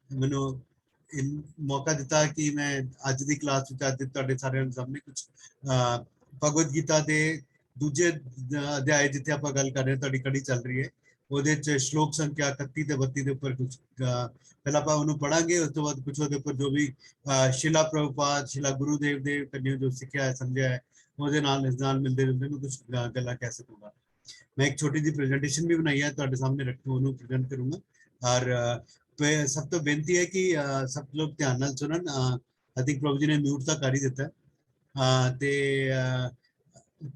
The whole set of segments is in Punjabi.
ਮੈਨੂੰ ਮੌਕਾ ਦਿੱਤਾ ਕਿ ਮੈਂ ਅੱਜ ਦੀ ਕਲਾਸ ਵਿੱਚ ਅੱਜ ਤੁਹਾਡੇ ਸਾਰਿਆਂ ਸਾਹਮਣੇ ਕੁਝ ਭਗਵਦ ਗੀਤਾ ਦੇ ਦੂਜੇ ਅਧਿਆਏ ਜਿੱਥੇ ਆਪਾਂ ਗੱਲ ਕਰ ਰਹੇ ਹਾਂ, ਤੁਹਾਡੀ ਕੜੀ ਚੱਲ ਰਹੀ ਹੈ, ਉਹਦੇ ਚ ਸ਼ਲੋਕ ਸੰਖਿਆ 31 ਤੇ 32 ਦੇ ਉੱਪਰ ਕੁਝ ਪਹਿਲਾਂ ਆਪਾਂ ਉਹਨੂੰ ਪੜਾਂਗੇ, ਉਸ ਤੋਂ ਬਾਅਦ ਕੁਝ ਉਹਦੇ ਉੱਪਰ ਜੋ ਵੀ ਸ਼ਿਲਾ ਪ੍ਰਭੁਪਾਦ ਸ਼ਿਲਾ ਗੁਰੂਦੇਵ ਦੇ ਕੰਨਿਓ ਜੋ ਸਿੱਖਿਆ ਹੈ ਸਮਝਿਆ ਹੈ ਉਹਦੇ ਨਾਲ ਇਸ ਨਾਲ ਮਿਲਦੇ ਜੁਲਦੇ ਮੈਂ ਕੁਝ ਗੱਲਾਂ ਕਹਿ ਸਕੂੰਗਾ। मैं एक छोटी सी प्रेजेंटेशन भी बनाई है ਤੁਹਾਡੇ ਸਾਹਮਣੇ ਰੱਖੂ, ਉਹਨੂੰ ਪ੍ਰੈਜ਼ੈਂਟ ਕਰੂੰਗਾ। ਔਰ ਸਭ ਤੋਂ ਬੇਨਤੀ ਹੈ ਕਿ ਸਭ ਲੋਕ ਧਿਆਨ ਨਾਲ ਸੁਣਨ। आई थिंक प्रभु जी ने म्यूट ਤਾਂ ਕਰ ਹੀ ਦਿੱਤਾ ਤੇ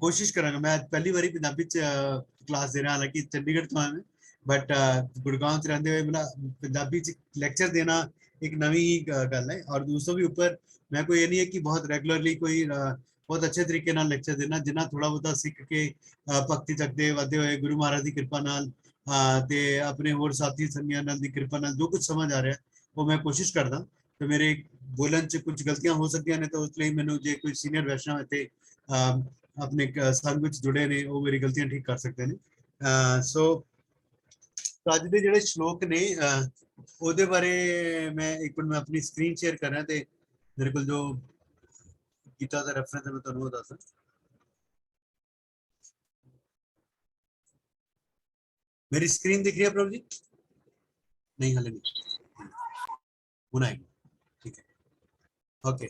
ਕੋਸ਼ਿਸ਼ ਕਰਾਂਗਾ। ਮੈਂ ਪਹਿਲੀ ਵਾਰੀ ਪੰਜਾਬੀ ਚ ਕਲਾਸ ਦੇ ਰਿਹਾ, ਹਾਲਾਂਕਿ ਚੰਡੀਗੜ੍ਹ ਤੋਂ ਆਇਆ ਬਟ ਗੁੜਗਾਉਂ ਚ ਰਹਿੰਦੇ ਹੋਏ ਮੇਰਾ ਪੰਜਾਬੀ ਚ ਲੈਕਚਰ ਦੇਣਾ एक नवी गल है। और दूसरों भी ऊपर मैं कोई ये नहीं है कि बहुत रेगुलरली कोई बहुत अच्छे तरीके नाल लेक्चर देना, जिन्ना थोड़ा बहुता सीख के भक्ति जगते वधदे हुए गुरु महाराज की कृपा नाल ते अपने होर साथी संगियां नाल दी कृपा नाल जो कुछ समझ आ रहा है वो मैं कोशिश करदा। तो मेरे बोलन च कुछ गलतियां हो सकती ने, तो उसलिए मैनू जे कोई सीनियर वैष्णव इत्थे अपने संघ विच जुड़े ने वो मेरी गलतियां ठीक कर सकते हैं। सो अज दे जिहड़े श्लोक ने ਉਹਦੇ ਬਾਰੇ ਮੈਂ ਇੱਕ ਮਿੰਟ ਮੈਂ ਆਪਣੀ ਸਕਰੀਨ ਸ਼ੇਅਰ ਕਰ ਰਿਹਾ ਤੇ ਮੇਰੇ ਕੋਲ ਜੋ ਗੀਤਾ ਦਾ ਰੈਫਰੈਂਸ ਹੈ ਮੈਂ ਤੁਹਾਨੂੰ ਉਹ ਦੱਸਾਂ। मेरी स्क्रीन दिख रही है प्रभु जी? नहीं हाले नहीं, ਹੁਣ ਆएगी, ठीक है ओके।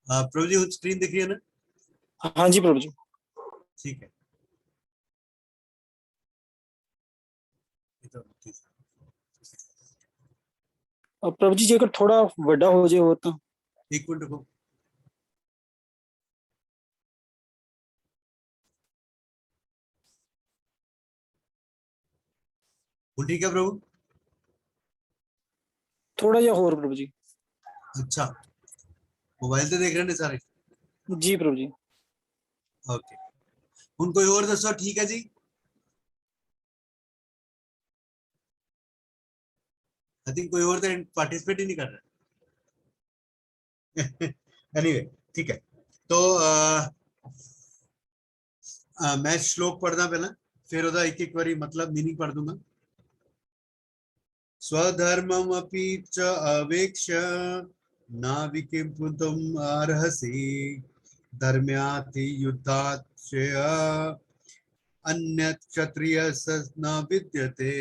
प्रभु जी स्क्रीन दिख रही है ना? हाँ जी प्रभु जी, ठीक है। प्रभु जी जेकर थोड़ा बड़ा हो जाए हो तो एक मिनट रुको। ठीक है प्रभु, थोड़ा जा और प्रभु जी। अच्छा मोबाइल से देख रहे हैं सारे? जी प्रभु जी ओके। हुण कोई और दसो, ठीक है जी? आई थिंक कोई और तो पार्टिसिपेट ही नहीं कर रहा। एनीवे ठीक है, तो मैं श्लोक पढ़दा पहला, फिर ओदा एक एक बारी मतलब मीनिंग पढ़ दूंगा। स्वधर्ममपि च अवेक्ष्य नाविकिंपुतुम् अर्हसि धर्म्याति युद्धात् श्रेय अन्यत् क्षत्रियस्य न विद्यते।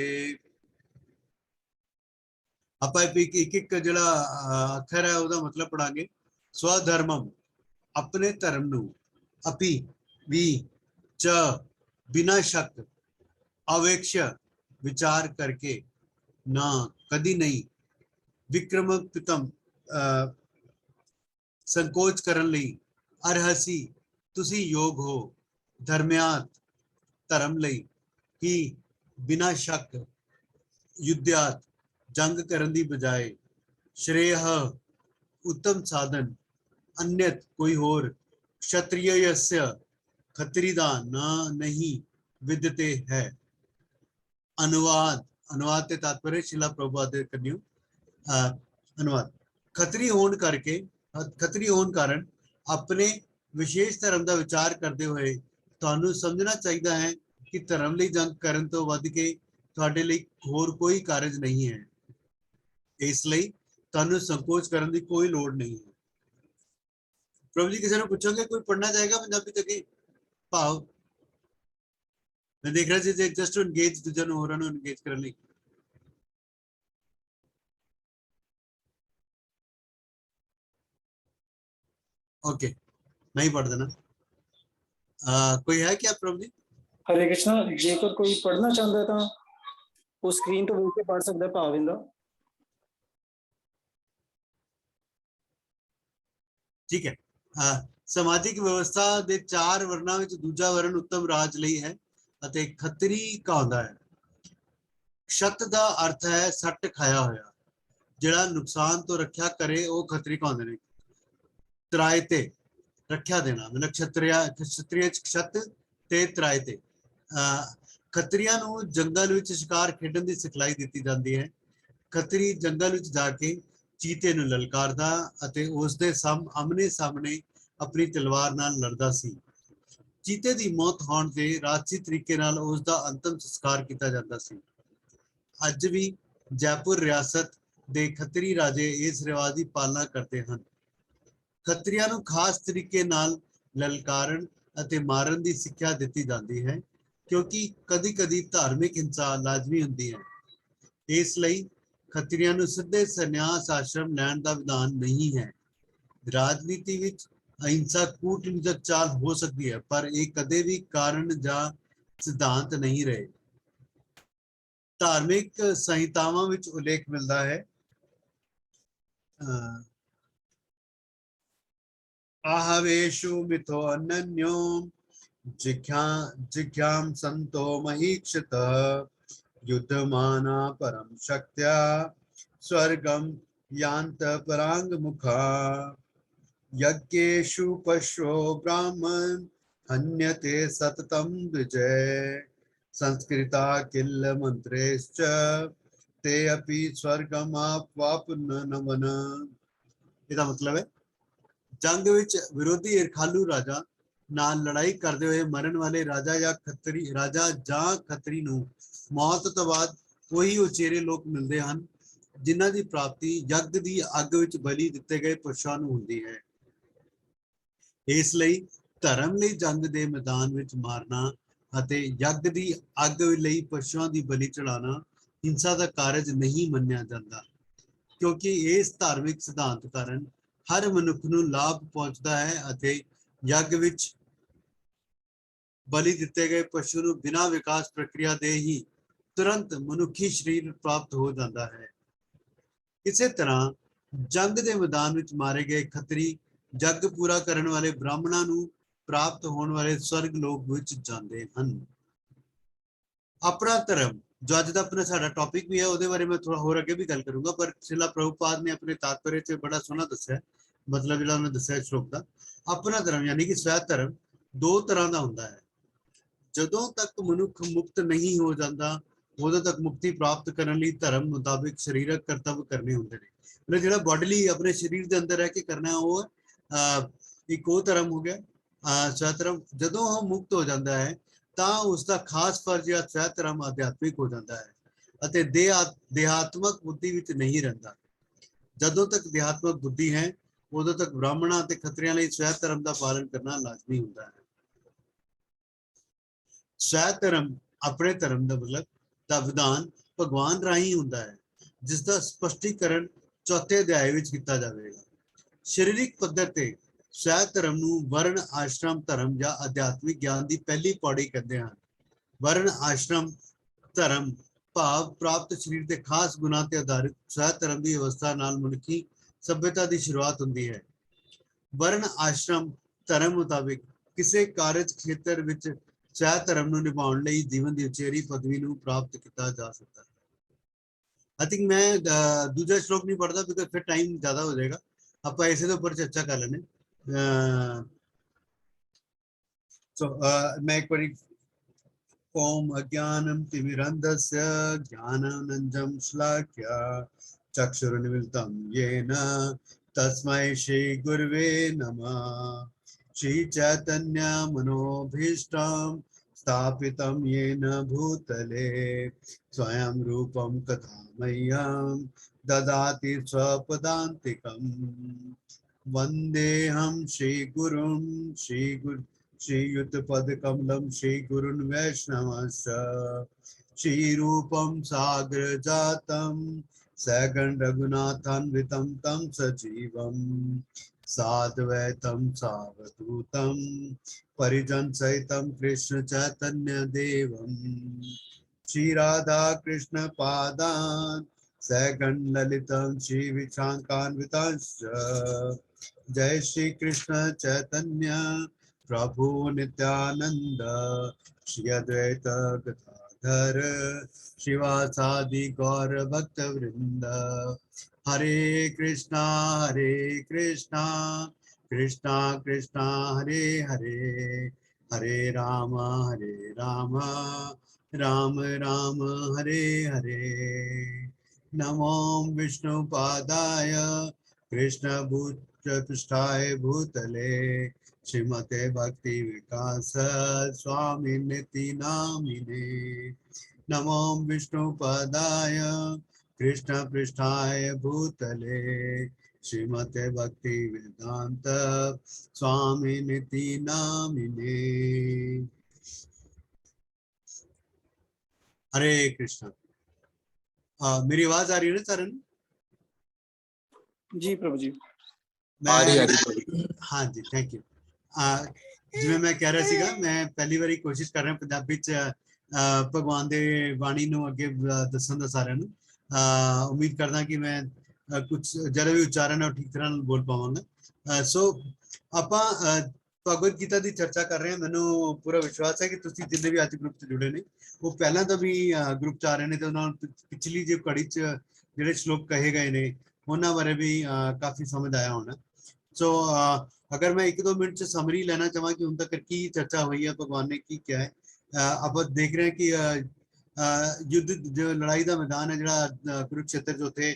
ਆਪਾਂ ਇੱਕ ਇੱਕ ਜਿਹੜਾ ਅੱਖਰ ਹੈ ਉਹਦਾ ਮਤਲਬ ਪੜਾਂਗੇ। ਸਵਧਰਮਮ ਆਪਣੇ ਧਰਮ ਨੂੰ, ਅਪੀ ਵੀ, ਚ ਬਿਨਾਂ ਸ਼ੱਕ, ਅਵੇਕਸ਼ ਵਿਚਾਰ ਕਰਕੇ, ਨਾ ਕਦੀ ਨਹੀਂ, ਵਿਕਰਮਪਿਤਮ ਸੰਕੋਚ ਕਰਨ ਲਈ, ਅਰਹਸੀ ਤੁਸੀਂ ਯੋਗ ਹੋ, ਧਰਮਿਆਤ ਧਰਮ ਲਈ, ਕੀ ਬਿਨਾਂ ਸ਼ੱਕ, युद्धात जंग करन दी बजाय, श्रेय उत्तम साधन, अन्यत कोई होर, क्षत्रियस्य खत्री दा ना नहीं विद्यते है। अनुवाद, अनुवाद ते तात्पर्य शिला प्रभुपाद दे कन्यो अनुवाद। खत्री होने करके, खत्री होने कारण अपने विशेष धर्म का विचार करते हुए तुहानू समझना चाहिए है कि धर्म लई जंग करन तो वध के ਤੁਹਾਡੇ ਲਈ ਹੋਰ ਕੋਈ ਕਾਰਜ ਨਹੀਂ ਹੈ, ਇਸ ਲਈ ਤੁਹਾਨੂੰ ਸੰਕੋਚ ਕਰਨ ਦੀ ਕੋਈ ਲੋੜ ਨਹੀਂ ਹੈ। ਪ੍ਰਭੂ ਜੀ ਕਿਸੇ ਨੂੰ ਪੁੱਛੋਗੇ ਕੋਈ ਪੜਨਾ ਚਾਹੇਗਾ ਪੰਜਾਬੀ ਚ ਕੀ ਭਾਵ? ਮੈਂ ਦੇਖ ਰਿਹਾ ਸੀ ਜਸਟ ਟੂ ਇੰਗੇਜ ਦੂਜਿਆਂ ਨੂੰ, ਹੋਰਾਂ ਨੂੰ ਇੰਗੇਜ ਕਰਨ ਲਈ। ओके मैं ही पढ़ देना। कोई है क्या प्रभु जी? हरे कृष्णा, जेकर कोई पढ़ना चाहता है तो वो स्क्रीन तो देख के पढ़ सकता है भाविंदा। ठीक है। समाजिक व्यवस्था ਦੇ 4 ਵਰਨਾਂ ਵਿੱਚ ਦੂਜਾ ਵਰਨ ਉੱਤਮ ਰਾਜ ਲਈ ਹੈ ਅਤੇ ਖੱਤਰੀ ਕਹਾਉਂਦਾ ਹੈ। क्षत ਦਾ ਅਰਥ ਹੈ ਸੱਟ ਖਾਇਆ ਹੋਇਆ, ਜਿਹੜਾ ਨੁਕਸਾਨ ਤੋਂ ਰੱਖਿਆ ਕਰੇ ਉਹ ਖੱਤਰੀ ਕਹਾਉਂਦੇ ਨੇ। ਤਰਾਏ ਤੇ ਰੱਖਿਆ ਦੇਣਾ, ਮਤਲਬ ਖੱਤਰੀ क्षत ਤੇ ਤਰਾਏ ਤੇ। ਖੱਤਰੀਆਂ ਨੂੰ ਜੰਗਲ ਵਿੱਚ ਸ਼ਿਕਾਰ ਖੇਡਣ ਦੀ ਸਿਖਲਾਈ ਦਿੱਤੀ ਜਾਂਦੀ ਹੈ। ਖੱਤਰੀ ਜੰਗਲ ਵਿੱਚ ਜਾ ਕੇ ਚੀਤੇ ਨੂੰ ਲਲਕਾਰਦਾ ਅਤੇ ਉਸ ਦੇ ਆਮਣੇ ਸਾਹਮਣੇ ਆਪਣੀ ਤਲਵਾਰ ਨਾਲ ਲੜਦਾ ਸੀ। ਚੀਤੇ ਦੀ ਮੌਤ ਹੋਣ ਤੇ ਰਾਜਸੀ ਤਰੀਕੇ ਨਾਲ ਉਸ ਦਾ ਅੰਤਮ ਸੰਸਕਾਰ ਕੀਤਾ ਜਾਂਦਾ ਸੀ। ਅੱਜ ਵੀ ਜੈਪੁਰ ਰਿਆਸਤ ਦੇ ਖੱਤਰੀ ਰਾਜੇ ਇਸ ਰਿਵਾਜ ਦੀ ਪਾਲਣਾ ਕਰਦੇ ਹਨ। ਖੱਤਰੀਆਂ ਨੂੰ ਖਾਸ ਤਰੀਕੇ ਨਾਲ ਲਲਕਾਰਨ ਅਤੇ ਮਾਰਨ ਦੀ ਸਿੱਖਿਆ ਦਿੱਤੀ ਜਾਂਦੀ ਹੈ, ਕਿਉਂਕਿ ਕਦੀ-ਕਦੀ ਧਾਰਮਿਕ ਹਿੰਸਾ ਲਾਜ਼ਮੀ ਹੁੰਦੀ ਹੈ। ਇਸ ਲਈ ਖੱਤਰੀਆਂ ਨੂੰ ਸਿੱਧੇ ਸੰਨਿਆਸ ਆਸ਼ਰਮ ਲੈਣ ਦਾ ਵਿਧਾਨ ਨਹੀਂ ਹੈ। ਰਾਜਨੀਤੀ ਵਿੱਚ ਅਹਿੰਸਾ ਕੂਟਨੀਤਕ ਚਾਲ ਹੋ ਸਕਦੀ ਹੈ, ਪਰ ਇਹ ਕਦੇ ਵੀ ਕਾਰਨ ਜਾਂ ਸਿਧਾਂਤ ਨਹੀਂ ਰਹੇ। ਧਾਰਮਿਕ ਸੰਹਿਤਾਵਾਂ ਵਿੱਚ ਉਲੇਖ ਮਿਲਦਾ ਹੈ आहवेशु मिथो अनन्यो जिज्ञाम संतो महीक्षित युद्धमाना परम शक्त्या स्वर्गम यान्त परांग मुखा यज्ञेषु पशो ब्राह्मण हन्यते सततम विजय संस्कृता किल मंत्रेश्च ते अपि स्वर्गमाप्वाप्नुवन। ਇਹਦਾ ਮਤਲਬ ਹੈ ਜੰਗ ਵਿੱਚ ਵਿਰੋਧੀ ਈਰਖਾਲੂ ਰਾਜਾ ਨਾਲ ਲੜਾਈ ਕਰਦੇ ਹੋਏ ਮਰਨ ਵਾਲੇ ਰਾਜਾ ਜਾਂ ਖੱਤਰੀ ਨੂੰ ਮੌਤ ਤੋਂ ਬਾਅਦ ਉਹੀ ਉਚੇਰੇ ਲੋਕ ਮਿਲਦੇ ਹਨ ਜਿਨ੍ਹਾਂ ਦੀ ਪ੍ਰਾਪਤੀ ਯੱਗ ਦੀ ਅੱਗ ਵਿੱਚ ਬਲੀ ਦਿੱਤੇ ਗਏ ਪਸ਼ੂਆਂ ਨੂੰ ਹੁੰਦੀ ਹੈ। ਇਸ ਲਈ ਧਰਮ ਲਈ ਜੰਗ ਦੇ ਮੈਦਾਨ ਵਿੱਚ ਮਾਰਨਾ ਅਤੇ ਯੱਗ ਦੀ ਅੱਗ ਲਈ ਪਸ਼ੂਆਂ ਦੀ ਬਲੀ ਚੜਾਉਣਾ ਹਿੰਸਾ ਦਾ ਕਾਰਜ ਨਹੀਂ ਮੰਨਿਆ ਜਾਂਦਾ, ਕਿਉਂਕਿ ਇਸ ਧਾਰਮਿਕ ਸਿਧਾਂਤ ਕਾਰਨ ਹਰ ਮਨੁੱਖ ਨੂੰ ਲਾਭ ਪਹੁੰਚਦਾ ਹੈ ਅਤੇ ਯੱਗ ਵਿੱਚ ਬਲੀ ਦਿੱਤੇ ਗਏ ਪਸ਼ੂ ਨੂੰ ਬਿਨਾਂ ਵਿਕਾਸ ਪ੍ਰਕਿਰਿਆ ਦੇ ਹੀ ਤੁਰੰਤ ਮਨੁੱਖੀ ਸਰੀਰ ਪ੍ਰਾਪਤ ਹੋ ਜਾਂਦਾ ਹੈ। ਇਸੇ ਤਰ੍ਹਾਂ ਜੰਗ ਦੇ ਮੈਦਾਨ ਵਿੱਚ ਮਾਰੇ ਗਏ ਖੱਤਰੀ ਜੱਗ ਪੂਰਾ ਕਰਨ ਵਾਲੇ ਬ੍ਰਾਹਮਣਾਂ ਨੂੰ ਪ੍ਰਾਪਤ ਹੋਣ ਵਾਲੇ ਸਵਰਗ ਲੋਕ ਵਿੱਚ ਜਾਂਦੇ ਹਨ। ਆਪਣਾ ਧਰਮ ਜੋ ਅੱਜ ਦਾ ਆਪਣਾ ਸਾਡਾ ਟੌਪਿਕ ਵੀ ਹੈ, ਉਹਦੇ ਬਾਰੇ ਮੈਂ ਥੋੜਾ ਹੋਰ ਅੱਗੇ ਵੀ ਗੱਲ ਕਰੂੰਗਾ, ਪਰ ਸ਼੍ਰੀਲ ਪ੍ਰਭੂਪਾਦ ਨੇ ਆਪਣੇ ਤਾਤਪਰਯ 'ਚ ਬੜਾ ਸੋਹਣਾ ਦੱਸਿਆ, ਮਤਲਬ ਜਿਹੜਾ ਉਹਨੇ ਦੱਸਿਆ ਸ਼ਲੋਕ ਦਾ, ਆਪਣਾ ਧਰਮ ਯਾਨੀ ਕਿ ਸਵੈ ਧਰਮ ਦੋ ਤਰ੍ਹਾਂ ਦਾ ਹੁੰਦਾ ਹੈ। ਜਦੋਂ ਤੱਕ ਮਨੁੱਖ ਮੁਕਤ ਨਹੀਂ ਹੋ ਜਾਂਦਾ ਉਦੋਂ ਤੱਕ ਮੁਕਤੀ ਪ੍ਰਾਪਤ ਕਰਨ ਲਈ ਧਰਮ ਮੁਤਾਬਿਕ ਸਰੀਰਕ ਕਰਤੱਵ ਕਰਨੇ ਹੁੰਦੇ ਨੇ। ਮਤਲਬ ਜਿਹੜਾ ਬੋਡੀਲੀ ਆਪਣੇ ਸਰੀਰ ਦੇ ਅੰਦਰ ਰਹਿ ਕੇ ਕਰਨਾ ਉਹ ਇੱਕ ਉਹ ਧਰਮ ਹੋ ਗਿਆ ਸਵੈ ਧਰਮ। ਜਦੋਂ ਉਹ ਮੁਕਤ ਹੋ ਜਾਂਦਾ ਹੈ ਤਾਂ ਉਸਦਾ ਖਾਸ ਫਰਜ਼ ਜਾਂ ਸਵੈ ਧਰਮ ਅਧਿਆਤਮਿਕ ਹੋ ਜਾਂਦਾ ਹੈ ਅਤੇ ਦੇਹਾਤਮਕ ਬੁੱਧੀ ਵਿੱਚ ਨਹੀਂ ਰਹਿੰਦਾ। ਜਦੋਂ ਤੱਕ ਦੇਹਾਤਮਕ ਬੁੱਧੀ ਹੈ ਉਦੋਂ ਤੱਕ ਬ੍ਰਾਹਮਣਾਂ ਅਤੇ ਖੱਤਰੀਆਂ ਲਈ ਸਵੈ ਧਰਮ ਦਾ ਪਾਲਣ ਕਰਨਾ ਲਾਜ਼ਮੀ ਹੁੰਦਾ ਹੈ। ਸਵੈ ਧਰਮ ਆਪਣੇ ਧਰਮ ਦਾ ਮਤਲਬ ਦਾ ਵਿਧਾਨ ਭਗਵਾਨ ਰਾਹੀਂ ਹੁੰਦਾ ਹੈ, ਜਿਸ ਦਾ ਸਪਸ਼ਟੀਕਰਨ ਚੌਥੇ ਅਧਿਆਏ ਵਿੱਚ ਕੀਤਾ ਜਾਵੇਗਾ। ਸਰੀਰਕ ਪੱਧਰ ਤੇ ਸਵੈ ਧਰਮ ਨੂੰ ਵਰਣ ਆਸ਼ਰਮ ਧਰਮ ਜਾਂ ਅਧਿਆਤਮਿਕ ਗਿਆਨ ਦੀ ਪਹਿਲੀ ਪੌੜੀ ਕਹਿੰਦੇ ਹਨ। ਵਰਣ ਆਸ਼ਰਮ ਧਰਮ ਭਾਵ ਪ੍ਰਾਪਤ ਸਰੀਰ ਦੇ ਖਾਸ ਗੁਣਾਂ ਤੇ ਆਧਾਰਿਤ ਸਵੈ ਧਰਮ ਦੀ ਅਵਸਥਾ ਨਾਲ ਮਨੁੱਖੀ ਸਭਿਅਤਾ ਦੀ ਸ਼ੁਰੂਆਤ ਹੁੰਦੀ ਹੈ। ਵਰਣ ਆਸ਼ਰਮ ਧਰਮ ਮੁਤਾਬਿਕ ਕਿਸੇ ਕਾਰਜ ਖੇਤਰ ਵਿੱਚ ਸਵੈ ਧਰਮ ਨੂੰ ਨਿਭਾਉਣ ਲਈ ਜੀਵਨ ਦੀ ਉਚੇਰੀ ਪਦਵੀ ਨੂੰ ਪ੍ਰਾਪਤ ਕੀਤਾ ਜਾ ਸਕਦਾ ਹੈ। आई थिंक मैं दूसरा श्लोक नहीं पढ़ता बिकॉज फिर टाइम ज्यादा हो जाएगा। आप ऐसे तो ऊपर चर्चा कर लेने। मैं एक बारी ओम अज्ञानम तिमिरन्धस्य ज्ञानानंजन श्लाघ्य चक्षुरुन्मिलितं येन तस्मै श्री गुरुवे नमः। श्री चैतन्य मनोभीष्टं स्थापितं येन भूतले स्वयं रूपं तथा मह्यं ददाति स्वपदान्तिकं। वन्देऽहं श्रीगुरुं श्रीयुतपदकमलं श्रीगुरुन् वैष्णवस्य श्रीरूपं साग्रजातं सगण रघुनाथान्वितं तं सजीवं साद्वैतं सावधूतं परिजन सहितं कृष्ण चैतन्य देवं श्री राधा कृष्ण पादान् सगण ललितं श्री विशाखान्वितांश्च। जय श्री कृष्ण चैतन्य प्रभु नित्यानंद श्री अद्वैत गदाधर शिवासादि गौर भक्त वृंद। हरे कृष्णा कृष्णा कृष्णा हरे हरे, हरे राम राम राम हरे हरे। नमो विष्णुपादाय कृष्ण पृष्ठाय भूतले श्रीमते भक्ति विकास स्वामी निति नामिने। नमो विष्णुपदाय कृष्णपृष्ठाय भूतले श्रीमते भक्ति वेदांत स्वामी निति नामिने। हरे कृष्ण। मेरी आवाज आ रही है ना चरण? जी प्रभु जी। मैं हाँ जी, थैंक यू। ਜਿਵੇਂ ਮੈਂ ਕਹਿ ਰਿਹਾ ਸੀਗਾ, ਮੈਂ ਪਹਿਲੀ ਵਾਰੀ ਕੋਸ਼ਿਸ਼ ਕਰ ਰਿਹਾ ਪੰਜਾਬੀ ਚ ਭਗਵਾਨ ਦੇ ਬਾਣੀ ਨੂੰ ਅੱਗੇ ਦੱਸਣ ਦਾ ਸਾਰਿਆਂ ਨੂੰ। ਉਮੀਦ ਕਰਦਾ ਕਿ ਮੈਂ ਕੁਝ ਜਿਹੜਾ ਵੀ ਉਚਾਰਨ ਹੈ ਉਹ ਠੀਕ ਤਰ੍ਹਾਂ ਨਾਲ ਬੋਲ ਪਾਵਾਂਗਾ। ਸੋ ਆਪਾਂ ਭਗਵਦ ਗੀਤਾ ਦੀ ਚਰਚਾ ਕਰ ਰਹੇ ਹਾਂ। ਮੈਨੂੰ ਪੂਰਾ ਵਿਸ਼ਵਾਸ ਹੈ ਕਿ ਤੁਸੀਂ ਜਿੰਨੇ ਵੀ ਅੱਜ ਗਰੁੱਪ ਚ ਜੁੜੇ ਨੇ ਉਹ ਪਹਿਲਾਂ ਤਾਂ ਵੀ ਗਰੁੱਪ ਚ ਆ ਰਹੇ ਨੇ ਤੇ ਉਹਨਾਂ ਨੂੰ ਪਿਛਲੀ ਜੇ ਕੜੀ ਚ ਜਿਹੜੇ ਸ਼ਲੋਕ ਕਹੇ ਗਏ ਨੇ ਉਹਨਾਂ ਬਾਰੇ ਵੀ ਕਾਫੀ ਸਮਝ ਆਇਆ ਹੋਣਾ। ਸੋ अगर मैं 1-2 मिनट से समरी लेना चाहूँ कि उन तक की चर्चा हुई है, भगवान ने की क्या है। आप देख रहे हैं कि युद्ध जो लड़ाई का मैदान है जो कुरुक्षेत्र जो थे,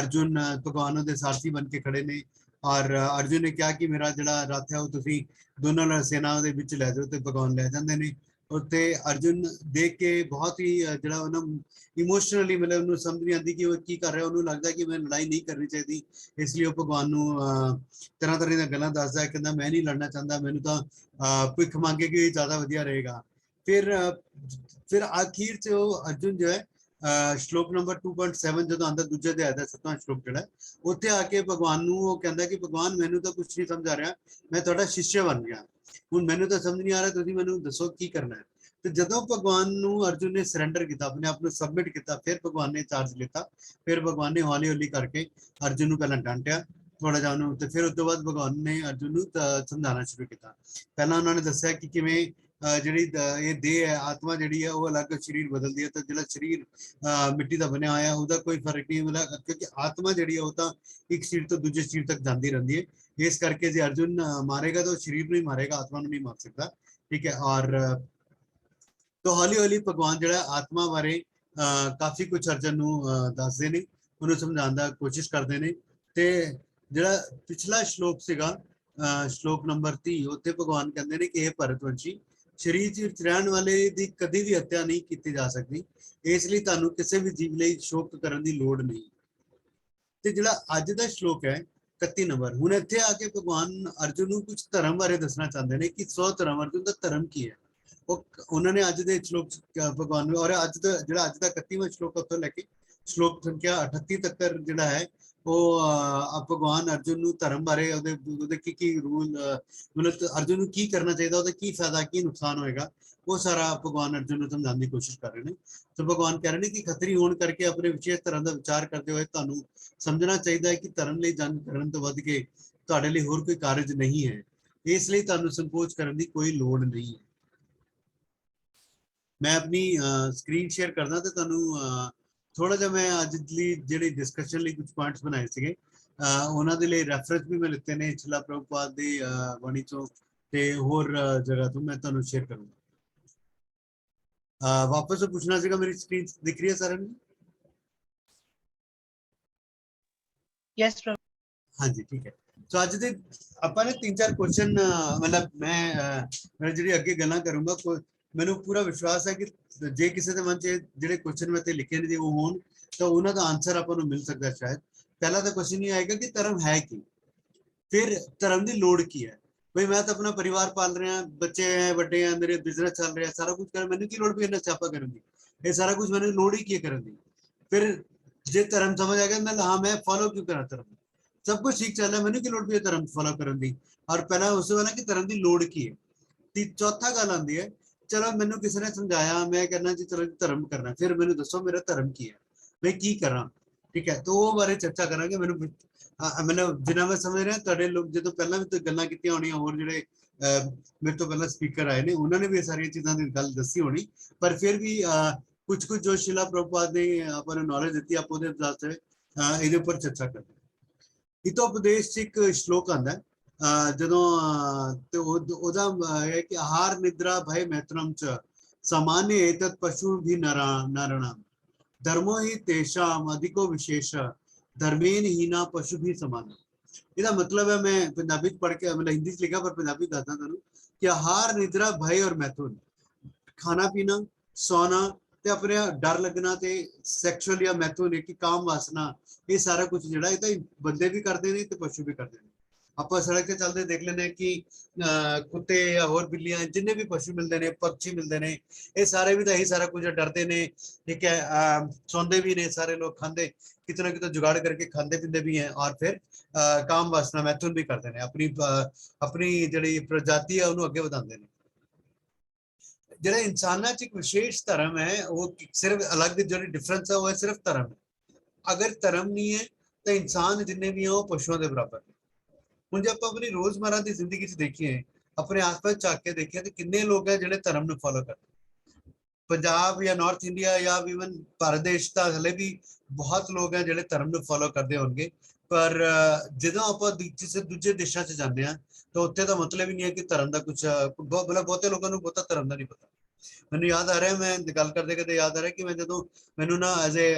अर्जुन भगवानों के सारथी बन के खड़े ने और अर्जुन ने कहा कि मेरा जो रथ है वो तुसी दोनों सेनाओं के विच लै जाओ, तो भगवान लै जाते हैं। उत्ते अर्जुन देख के बहुत ही जो इमोशनली मतलब उन्होंने समझ नहीं आती कि वो की कर रहा है। उन्होंने लगता है कि मैं लड़ाई नहीं करनी चाहिए, इसलिए वो भगवान ਨੂੰ तरह तरह ਦੀਆਂ ਗੱਲਾਂ ਦੱਸਦਾ ਹੈ। ਕਹਿੰਦਾ मैं नहीं लड़ना चाहता, मैंने तो ਭਿੱਖ ਮੰਗੇ ਕਿ ज़्यादा ਵਧੀਆ ਰਹੇਗਾ। फिर आखिर ਚ ਉਹ अर्जुन जो है ਸ਼ਲੋਕ ਨੰਬਰ 2.7 ਜਦੋਂ ਆਂਦਾ ਦੂਜੇ ਅਧਿਆਇ ਦਾ 7ਵਾਂ ਸ਼ਲੋਕ ਜਿਹੜਾ ਉੱਥੇ ਆ ਕੇ ਭਗਵਾਨ ਨੂੰ ਉਹ ਕਹਿੰਦਾ ਕਿ ਭਗਵਾਨ ਮੈਨੂੰ ਤਾਂ ਕੁਝ ਨਹੀਂ ਸਮਝ ਆ ਰਿਹਾ, ਮੈਂ ਤੁਹਾਡਾ ਸ਼ਿਸ਼ਯ ਬਣ ਗਿਆ, ਹੁਣ ਮੈਨੂੰ ਤਾਂ ਸਮਝ ਨਹੀਂ ਆ ਰਿਹਾ, ਤੁਸੀਂ ਮੈਨੂੰ ਦੱਸੋ ਕੀ ਕਰਨਾ ਹੈ। ਤੇ ਜਦੋਂ ਭਗਵਾਨ ਨੂੰ ਅਰਜੁਨ ਨੇ ਸਰੈਂਡਰ ਕੀਤਾ, ਆਪਣੇ ਆਪ ਨੂੰ ਸਬਮਿਟ ਕੀਤਾ, ਫਿਰ ਭਗਵਾਨ ਨੇ ਚਾਰਜ ਲਿੱਤਾ। ਫਿਰ ਭਗਵਾਨ ਨੇ ਹੌਲੀ ਹੌਲੀ ਕਰਕੇ ਅਰਜੁਨ ਨੂੰ ਪਹਿਲਾਂ ਡਾਂਟਿਆ ਥੋੜਾ ਜਿਹਾ ਉਹਨੂੰ, ਤੇ ਫਿਰ ਉਸ ਤੋਂ ਬਾਅਦ ਭਗਵਾਨ ਨੇ ਅਰਜੁਨ ਨੂੰ ਸਮਝਾਉਣਾ ਸ਼ੁਰੂ ਕੀਤਾ। ਪਹਿਲਾਂ ਉਹਨਾਂ ਨੇ ਦੱਸਿਆ ਕਿ ਕਿਵੇਂ ਜਿਹੜੀ ਇਹ ਦੇਹ ਹੈ, ਆਤਮਾ ਜਿਹੜੀ ਹੈ ਉਹ ਅਲੱਗ ਸਰੀਰ ਬਦਲਦੀ ਹੈ, ਤੇ ਜਿਹੜਾ ਸਰੀਰ ਮਿੱਟੀ ਦਾ ਬਣਿਆ ਹੋਇਆ ਉਹਦਾ ਕੋਈ ਫਰਕ ਨਹੀਂ, ਮਤਲਬ ਕਿਉਂਕਿ ਆਤਮਾ ਜਿਹੜੀ ਹੈ ਉਹ ਤਾਂ ਇੱਕ ਸਰੀਰ ਤੋਂ ਦੂਜੇ ਸਰੀਰ ਤੱਕ ਜਾਂਦੀ ਰਹਿੰਦੀ ਹੈ। ਇਸ ਕਰਕੇ ਜੇ ਅਰਜੁਨ ਮਾਰੇਗਾ ਤਾਂ ਉਹ ਸਰੀਰ ਨੂੰ ਹੀ ਮਾਰੇਗਾ, ਆਤਮਾ ਨੂੰ ਨਹੀਂ ਮਾਰ ਸਕਦਾ। ਠੀਕ ਹੈ। ਔਰ तो हौली हौली भगवान जो आत्मा बारे काफ़ी कुछ अर्जुन ਨੂੰ ਦੱਸਦੇ ਨੇ, ਉਹਨੂੰ ਸਮਝਾਉਣ ਦਾ ਕੋਸ਼ਿਸ਼ ਕਰਦੇ ਨੇ। ਤੇ ਜਿਹੜਾ ਪਿਛਲਾ ਸ਼ਲੋਕ ਸੀਗਾ ਸ਼ਲੋਕ ਨੰਬਰ 30, ਉੱਥੇ ਭਗਵਾਨ ਕਹਿੰਦੇ ਨੇ ਕਿ ਇਹ ਭਰਤਵੰਸ਼ੀ, ਸਰੀਰ ਵਿੱਚ ਰਹਿਣ ਵਾਲੇ ਦੀ ਕਦੀ ਵੀ ਹੱਤਿਆ ਨਹੀਂ ਕੀਤੀ ਜਾ ਸਕਦੀ, ਇਸ ਲਈ ਤੁਹਾਨੂੰ ਕਿਸੇ ਵੀ ਜੀਵ ਲਈ ਸ਼ੋਕ ਕਰਨ ਦੀ ਲੋੜ ਨਹੀਂ। ਤੇ ਜਿਹੜਾ ਅੱਜ ਦਾ ਸ਼ਲੋਕ ਹੈ 31 ਨੰਬਰ, ਹੁਣ ਇੱਥੇ ਆ ਕੇ ਭਗਵਾਨ ਅਰਜੁਨ ਨੂੰ ਕੁਝ ਧਰਮ ਬਾਰੇ ਦੱਸਣਾ ਚਾਹੁੰਦੇ ਨੇ ਕਿ ਸੋ ਧਰਮ, ਅਰਜੁਨ ਦਾ ਧਰਮ ਕੀ ਹੈ। उन्होंने अज के श्लोक भगवान और अज का जो अज का 31वां श्लोक उत्थों लैके श्लोक संख्या 38 तक जो है वो भगवान अर्जुन ਨੂੰ धर्म बारे ਉਹਦੇ ਕੀ रूल मतलब अर्जुन ਨੂੰ ਕੀ करना चाहिए, ਉਹਦਾ ਕੀ फायदा ਕੀ नुकसान होएगा, वो सारा भगवान अर्जुन ਨੂੰ समझाने की कोशिश कर रहे हैं। तो भगवान कह रहे हैं कि खतरी होने करके अपने विशेष तरह का विचार करते हुए ਤੁਹਾਨੂੰ समझना चाहिए है कि धर्म ਲਈ जंग ਕਰਨ ਤੋਂ ਵੱਧ ਕੇ ਤੁਹਾਡੇ ਲਈ ਹੋਰ ਕੋਈ ਕਾਰਜ नहीं है, ਇਸ ਲਈ ਤੁਹਾਨੂੰ ਸੰਕੋਚ ਕਰਨ ਦੀ ਕੋਈ ਲੋੜ नहीं है। मैं अपनी स्क्रीन शेयर करदा ते तुहानू थोड़ा जिहा मैं अज दी जिहड़ी डिस्कशन लई कुछ पॉइंट्स बनाए सीगे, उन्हां दे लई रेफरेंस भी मैं लिते ने शिला प्रभुपाद दी बाणी चों ते होर जगह तो मैं तुहानू शेयर करूंगा। वापस से पूछना सीगा, मेरी स्क्रीन दिख रही है सारिआं नूं? यस प्रभु। हाँ जी, ठीक है। सो अज दे आपां ने 3-4 क्वेश्चन मतलब मैं जिहड़ी अगे गल्लां करूंगा, ਮੈਨੂੰ ਪੂਰਾ ਵਿਸ਼ਵਾਸ ਹੈ ਕਿ ਜੇ ਕਿਸੇ ਦੇ ਮਨ 'ਚ ਜਿਹੜੇ ਕੁਐਸਚਨ ਮੈਂ ਤੇ ਲਿਖੇ ਨੇ ਜੇ ਉਹ ਹੋਣ ਤਾਂ ਉਹਨਾਂ ਦਾ ਆਨਸਰ ਆਪਾਂ ਨੂੰ ਮਿਲ ਸਕਦਾ ਸ਼ਾਇਦ। ਪਹਿਲਾ ਤਾਂ ਕੁਐਸਚਨ ਇਹ ਆਏਗਾ ਕਿ ਧਰਮ ਹੈ ਕੀ, ਫਿਰ ਧਰਮ ਦੀ ਲੋੜ ਕੀ ਹੈ। ਬਈ ਮੈਂ ਤਾਂ ਆਪਣਾ ਪਰਿਵਾਰ ਪਾਲ ਰਿਹਾ, ਬੱਚੇ ਹੈ, ਵੱਡੇ ਹੈ, ਮੇਰੇ ਬਿਜ਼ਨਸ ਚੱਲ ਰਿਹਾ, ਸਾਰਾ ਕੁਝ ਕਰ, ਮੈਨੂੰ ਕੀ ਲੋੜ ਪਈ ਇਹਨਾਂ ਛਾਪਾ ਕਰਨ ਦੀ, ਇਹ ਸਾਰਾ ਕੁਝ ਮੈਨੂੰ ਲੋੜ ਹੀ ਕੀ ਕਰਨ ਦੀ। ਫਿਰ ਜੇ ਧਰਮ ਸਮਝ ਆ ਗਿਆ ਮੈਂ ਹਾਂ ਮੈਂ ਫੋਲੋ ਕਿਉਂ ਕਰਾਂ ਧਰਮ, ਸਭ ਕੁਝ ਠੀਕ ਚੱਲ ਰਿਹਾ, ਮੈਨੂੰ ਕੀ ਲੋੜ ਪਈ ਧਰਮ ਫੋਲੋ ਕਰਨ ਦੀ। ਔਰ ਪਹਿਲਾਂ ਉਸ ਤੋਂ ਪਹਿਲਾਂ ਕਿ ਧਰਮ ਦੀ ਲੋੜ ਕੀ ਹੈ। ਤੇ ਚੌਥਾ ਗੱਲ ਆਉਂਦੀ ਹੈ, चलो मैंने किसी ने समझाया, मैं कहना जी चलो धर्म करना, फिर मैंने दसो मेरा धर्म की है, मैं की करा। ठीक है, तो वो बारे चर्चा करांगे। मैंने मतलब जिन्ना मैं समझ रहा तुहाडे लोग जो पहला भी गल्लां कीतियां होणीआं, होर जिहड़े मेरे तो पहला स्पीकर आए ने उन्होंने भी सारियां चीज़ां दी गल दसी होनी, पर फिर भी कुछ जो शिला प्रभुपाद ने आपां नूं नॉलेज दित्ती आप उहदे वास्ते इहदे उपर चर्चा करदे। हितोपदेश च एक श्लोक आंदा है ਜਦੋਂ ਤੇ ਉਹਦਾ ਹੈ ਕਿ ਆਹਾਰ ਨਿद्रा ਭय मैथुनम च सामान्य एतत् पशु भी नरणा धर्मो ही तेषाम अधिको विशेष धर्मेन हीना पशु भी समान। ਇਹਦਾ मतलब है, मैं पंजाबी पढ़ के मतलब हिंदी च लिखा पर पंजाबी दसदा ਤੁਹਾਨੂੰ कि आहार निद्रा भय और मैथुन, खाना पीना, सोना ਤੇ ਆਪਣੇ ਡਰ ਲੱਗਣਾ ਤੇ ਸੈਕਸ਼ੂਅਲ ਜਾਂ ਮੈਥੋਨ ਕਿ ਕਾਮ ਵਾਸਨਾ, ਇਹ ਸਾਰਾ ਕੁਝ ਜਿਹੜਾ ਇਹ ਤਾਂ ਬੰਦੇ ਵੀ ਕਰਦੇ ਨੇ ਤੇ ਪਸ਼ੂ ਵੀ ਕਰਦੇ ਨੇ। ਆਪਾਂ ਸੜਕ ਤੇ ਚੱਲਦੇ ਦੇਖ ਲੈਂਦੇ ਕਿ ਕੁੱਤੇ ਜਾਂ ਹੋਰ ਬਿੱਲੀਆਂ ਜਿੰਨੇ ਵੀ ਪਸ਼ੂ ਮਿਲਦੇ ਨੇ, ਪੰਛੀ ਮਿਲਦੇ ਨੇ, ਇਹ ਸਾਰੇ ਵੀ ਤਾਂ ਇਹੀ ਸਾਰਾ ਕੁਝ ਡਰਦੇ ਨੇ, ਠੀਕ ਹੈ, ਸੌਂਦੇ ਵੀ ਨੇ ਸਾਰੇ ਲੋਕ, ਖਾਂਦੇ कितना कितना जुगाड़ करके खाते पीते भी हैं और फिर काम वासना मैथुन भी करते हैं, अपनी जिहड़ी प्रजाति है उन्होंने अगे वधाते हैं। जिहड़ा इंसानां च एक विशेष धर्म है, वो सिर्फ अलग जिहड़ी डिफरेंस है वो है सिर्फ धर्म। अगर धर्म नहीं है तो इंसान जिन्ने भी हैं वो पशुओं के बराबर है। हुण जे आपां अपनी रोजमर्रा की जिंदगी च देखिए, अपने आस पास झाक के देखिए तो किन्ने लोग हैं जिहड़े धर्म नूं फॉलो करते। पंजाब या नॉर्थ इंडिया या इवन भारत देश का हले भी बहुत लोग हैं जिहड़े धर्म नूं फॉलो करते होंगे, पर ਜਦੋਂ ਆਪਾਂ ਕਿਸੇ ਦੂਜੇ ਦੇਸ਼ਾਂ 'ਚ ਜਾਂਦੇ ਆ ਤਾਂ ਉੱਥੇ ਦਾ ਮਤਲਬ ਹੀ ਨਹੀਂ ਹੈ ਕਿ ਧਰਮ ਦਾ ਕੁਝ, ਮਤਲਬ ਬਹੁਤੇ ਲੋਕਾਂ ਨੂੰ ਬਹੁਤਾ ਧਰਮ ਦਾ ਨਹੀਂ ਪਤਾ। ਮੈਨੂੰ ਯਾਦ ਆ ਰਿਹਾ, ਮੈਂ ਗੱਲ ਕਰਦੇ ਕਰਦੇ ਯਾਦ ਆ ਰਿਹਾ ਕਿ ਮੈਂ ਜਦੋਂ ਮੈਨੂੰ ਨਾ ਐਜ਼ ਏ